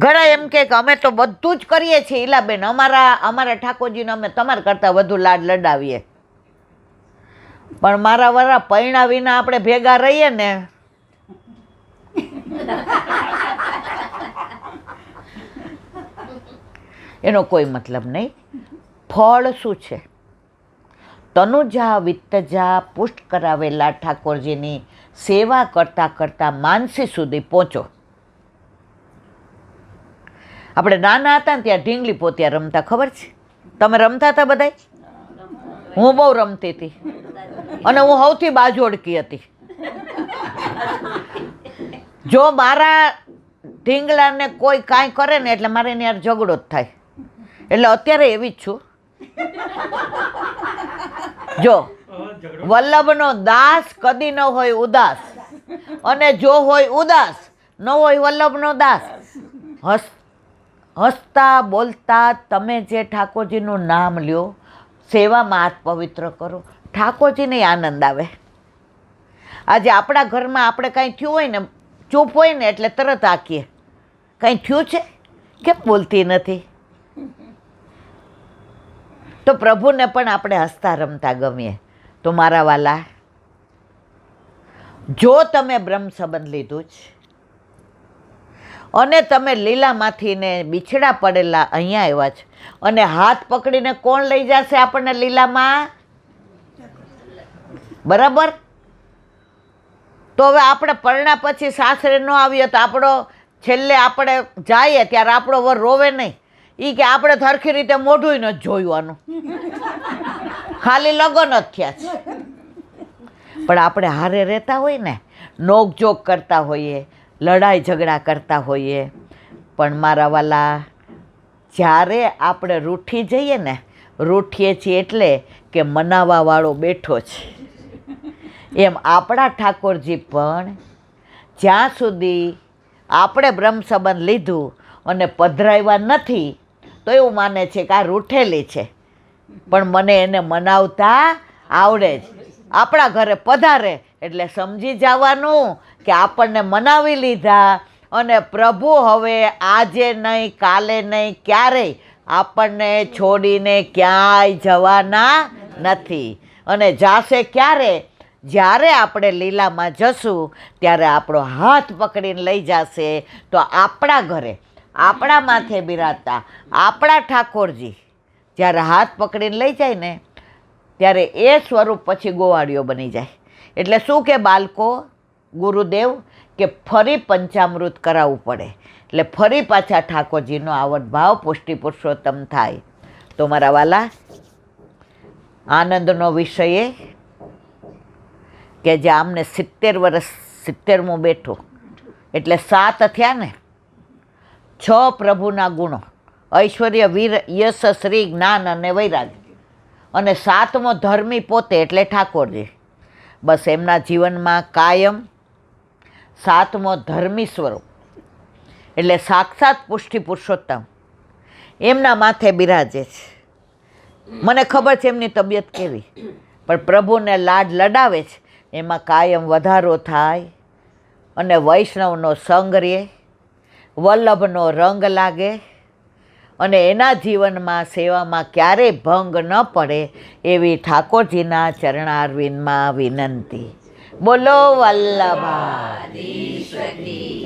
ઘણા એમ કે અમે તો બધું જ કરીએ છીએ ઈલાબેન, અમારા ઠાકોરજીને અમે તમારા કરતાં વધુ લાડ લડાવીએ. પણ મારા વરા પૈણા વિના આપણે ભેગા રહીએ ને એનો કોઈ મતલબ નહીં. ફળ શું છે? તનુજા વિત્તજા પુષ્ટ કરાવેલા ઠાકોરજીની સેવા કરતાં કરતાં માનસી સુધી પહોંચો. આપણે નાના હતા ને ત્યાં ઢીંગલી પોતિયા રમતા, ખબર છે? તમે રમતા હતા બધાય? હું બહુ રમતી હતી અને હું સૌથી બાજોડકી હતી. જો મારા ઢીંગલાને કોઈ કાંઈ કરે ને એટલે મારે એની યાર ઝઘડો જ થાય. એટલે અત્યારે એવી જ છું. જો વલ્લભનો દાસ કદી ન હોય ઉદાસ, અને જો હોય ઉદાસ ન હોય વલ્લભનો દાસ. હસતા બોલતા તમે જે ઠાકોરજીનું નામ લ્યો, સેવામાં હાથ પવિત્ર કરો, ઠાકોરજીને આનંદ આવે. આજે આપણા ઘરમાં આપણે કાંઈ થયું હોય ને, ચૂપ હોય ને એટલે તરત આકીએ, કાંઈ થયું છે કેમ બોલતી નથી? તો પ્રભુને પણ આપણે હસતા રમતા ગમીએ. તો મારા વાલા, જો તમે બ્રહ્મ સંબંધ લીધું જ અને તમે લીલામાંથી ને બિછડા પડેલા અહીંયા આવ્યા છે, અને હાથ પકડીને કોણ લઈ જશે આપણને લીલામાં? બરાબર? તો હવે આપણે પરણા પછી સાસરે ન આવીએ તો આપણો છેલ્લે આપણે જઈએ ત્યારે આપણો વર રોવે નહીં. એ કે આપણે સરખી રીતે મોઢું નથી જોયું, ખાલી લગ્ન જ થયા છે. પણ આપણે હારે રહેતા હોય ને, નોકઝોક કરતા હોઈએ, લડાઈ ઝઘડા કરતા હોઈએ, પણ મારા વાલા, જ્યારે આપણે રૂઠી જઈએ ને, રૂઠીએ છીએ એટલે કે મનાવાવાળો બેઠો છે. એમ આપણા ઠાકોરજી પણ જ્યાં સુધી આપણે બ્રહ્મ સંબંધ લીધું અને પધરાવ્યા નથી તો એવું માને છે કે આ રૂઠેલી છે, પણ મને એને મનાવતા આવડે જ. આપણા ઘરે પધારે એટલે સમજી જવાનું કે આપણને મનાવી લીધા, અને પ્રભુ હવે આજે નહીં, કાલે નહીં, ક્યારેય આપણને છોડીને ક્યાંય જવાના નથી. અને જાશે ક્યારે? જ્યારે આપણે લીલામાં જશું ત્યારે આપણો હાથ પકડીને લઈ જશે. તો આપણા ઘરે આપણા માથે બિરાજતા આપણા ઠાકોરજી જ્યારે હાથ પકડીને લઈ જાય ને, ત્યારે એ સ્વરૂપ પછી ગોવાળીઓ બની જાય. એટલે શું કે બાળકો, ગુરુદેવ કે ફરી પંચામૃત કરાવવું પડે, એટલે ફરી પાછા ઠાકોરજીનો આવડભાવ પુષ્ટિ પુરુષોત્તમ થાય. તો મારા વાલા, આનંદનો વિષય એ કે જે આમને 70 વર્ષ 70મું બેઠું એટલે 7 થયા ને. 6 પ્રભુના ગુણો, ઐશ્વર્ય, વીર, યશ, શ્રી, જ્ઞાન અને વૈરાગ્ય, અને 7મો ધર્મી પોતે એટલે ઠાકોરજી. બસ એમના જીવનમાં કાયમ 7મો ધર્મી સ્વરૂપ એટલે સાક્ષાત પુષ્ટિ પુરુષોત્તમ એમના માથે બિરાજે છે. મને ખબર છે એમની તબિયત કેવી, પણ પ્રભુને લાડ લડાવે છે એમાં કાયમ વધારો થાય, અને વૈષ્ણવનો સંગ રહે, વલ્લભનો રંગ લાગે, અને એના જીવનમાં સેવામાં ક્યારેય ભંગ ન પડે એવી ઠાકોરજીના ચરણારવિંદમાં વિનંતી. બોલો વલ્લભાધીશ્વરી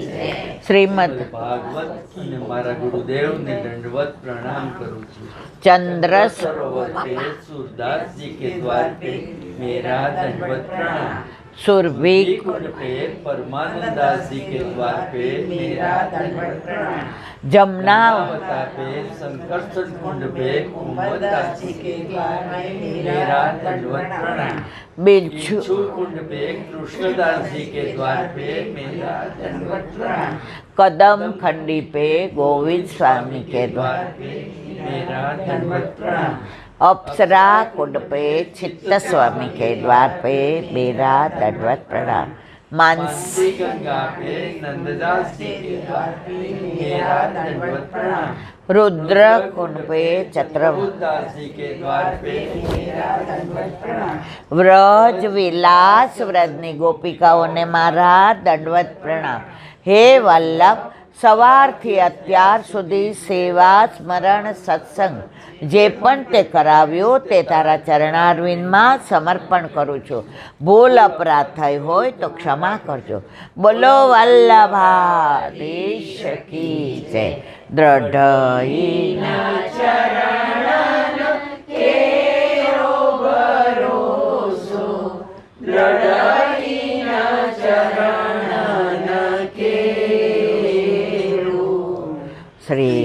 શ્રીમદ ભાગવત અને મારા ગુરુદેવને દંડવત પ્રણામ કરું છું. ચંદ્ર સરોવર पे सूरदास जी के द्वार पे मेरा दंडवत प्रणाम. सुरभि कुंड पे परमानंद दास जी के द्वार पे मेरा दंडवत प्रणाम। जमुना जमुनावता पे संकर्षण कुंड पे कुंभदास जी के द्वार पे मेरा दंडवत प्रणाम। बिच्छू बिच्छू कुंड पे कृष्णदास जी के द्वार पे मेरा दंडवत प्रणाम। कदम खंडी पे गोविंद स्वामी के द्वार पे मेरा दंडवत प्रणाम। अप्सरा कुंड पे चित्त स्वामी के द्वार पे मेरा दंडवत प्रणाम। मानसी मानसी गंगा पे नंददास जी के द्वार पे मेरा दंडवत प्रणाम। रुद्र कुंड पे चत्र दास जी के द्वार पे मेरा दंडवत प्रणाम। व्रज विलास व्रजनी गोपिकाओने मारा दंडवत प्रणाम। हे वल्लभ, સવારથી અત્યાર સુધી સેવા સ્મરણ સત્સંગ જે પણ તે કરાવ્યો તે તારા ચરણારવિંદમાં સમર્પણ કરું છું. ભૂલ અપરાધ થઈ હોય તો ક્ષમા કરજો. બોલો વલ્લભાધીશ કી જય. દ્રઢ ચરણ કેરો ભરોસો, શ્રી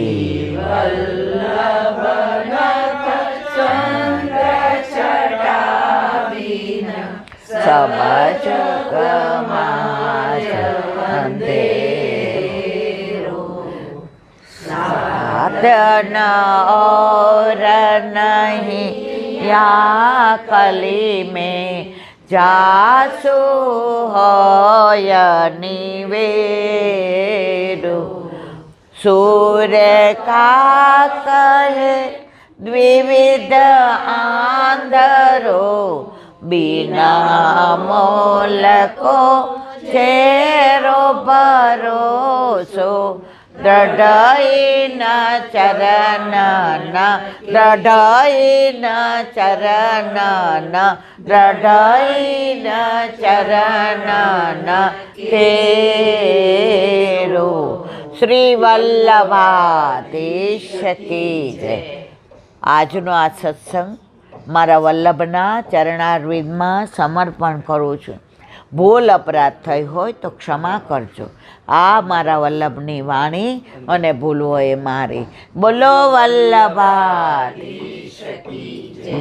સમજ साधन और नहीं या कली में जासु होय निवेरु सूर्य का कहे द्विविध आंधरो बिना मोल को चेरो भरोसो दृढ़ई न चरण न दृढ़ई न चरण न दृढ़ई न चरण न तेरो श्री वल्लभाधीश की जय. આજનો આ સત્સંગ મારા વલ્લભના ચરણારવિંદમાં સમર્પણ કરું છું. ભૂલ અપરાધ થઈ હોય તો ક્ષમા કરજો. આ મારા વલ્લભની વાણી અને ભૂલ હોય મારી. બોલો વલ્લભાધીશ.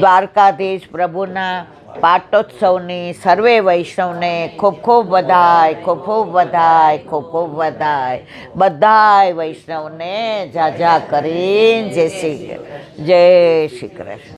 દ્વારકાધીશ પ્રભુના પાટોત્સવની સર્વે વૈષ્ણવને ખૂબ ખૂબ વધાય, ખૂબ ખૂબ વધાય, ખૂબ ખૂબ વધાય. બધાય વૈષ્ણવને જા કરીને જય શ્રી કૃષ્ણ.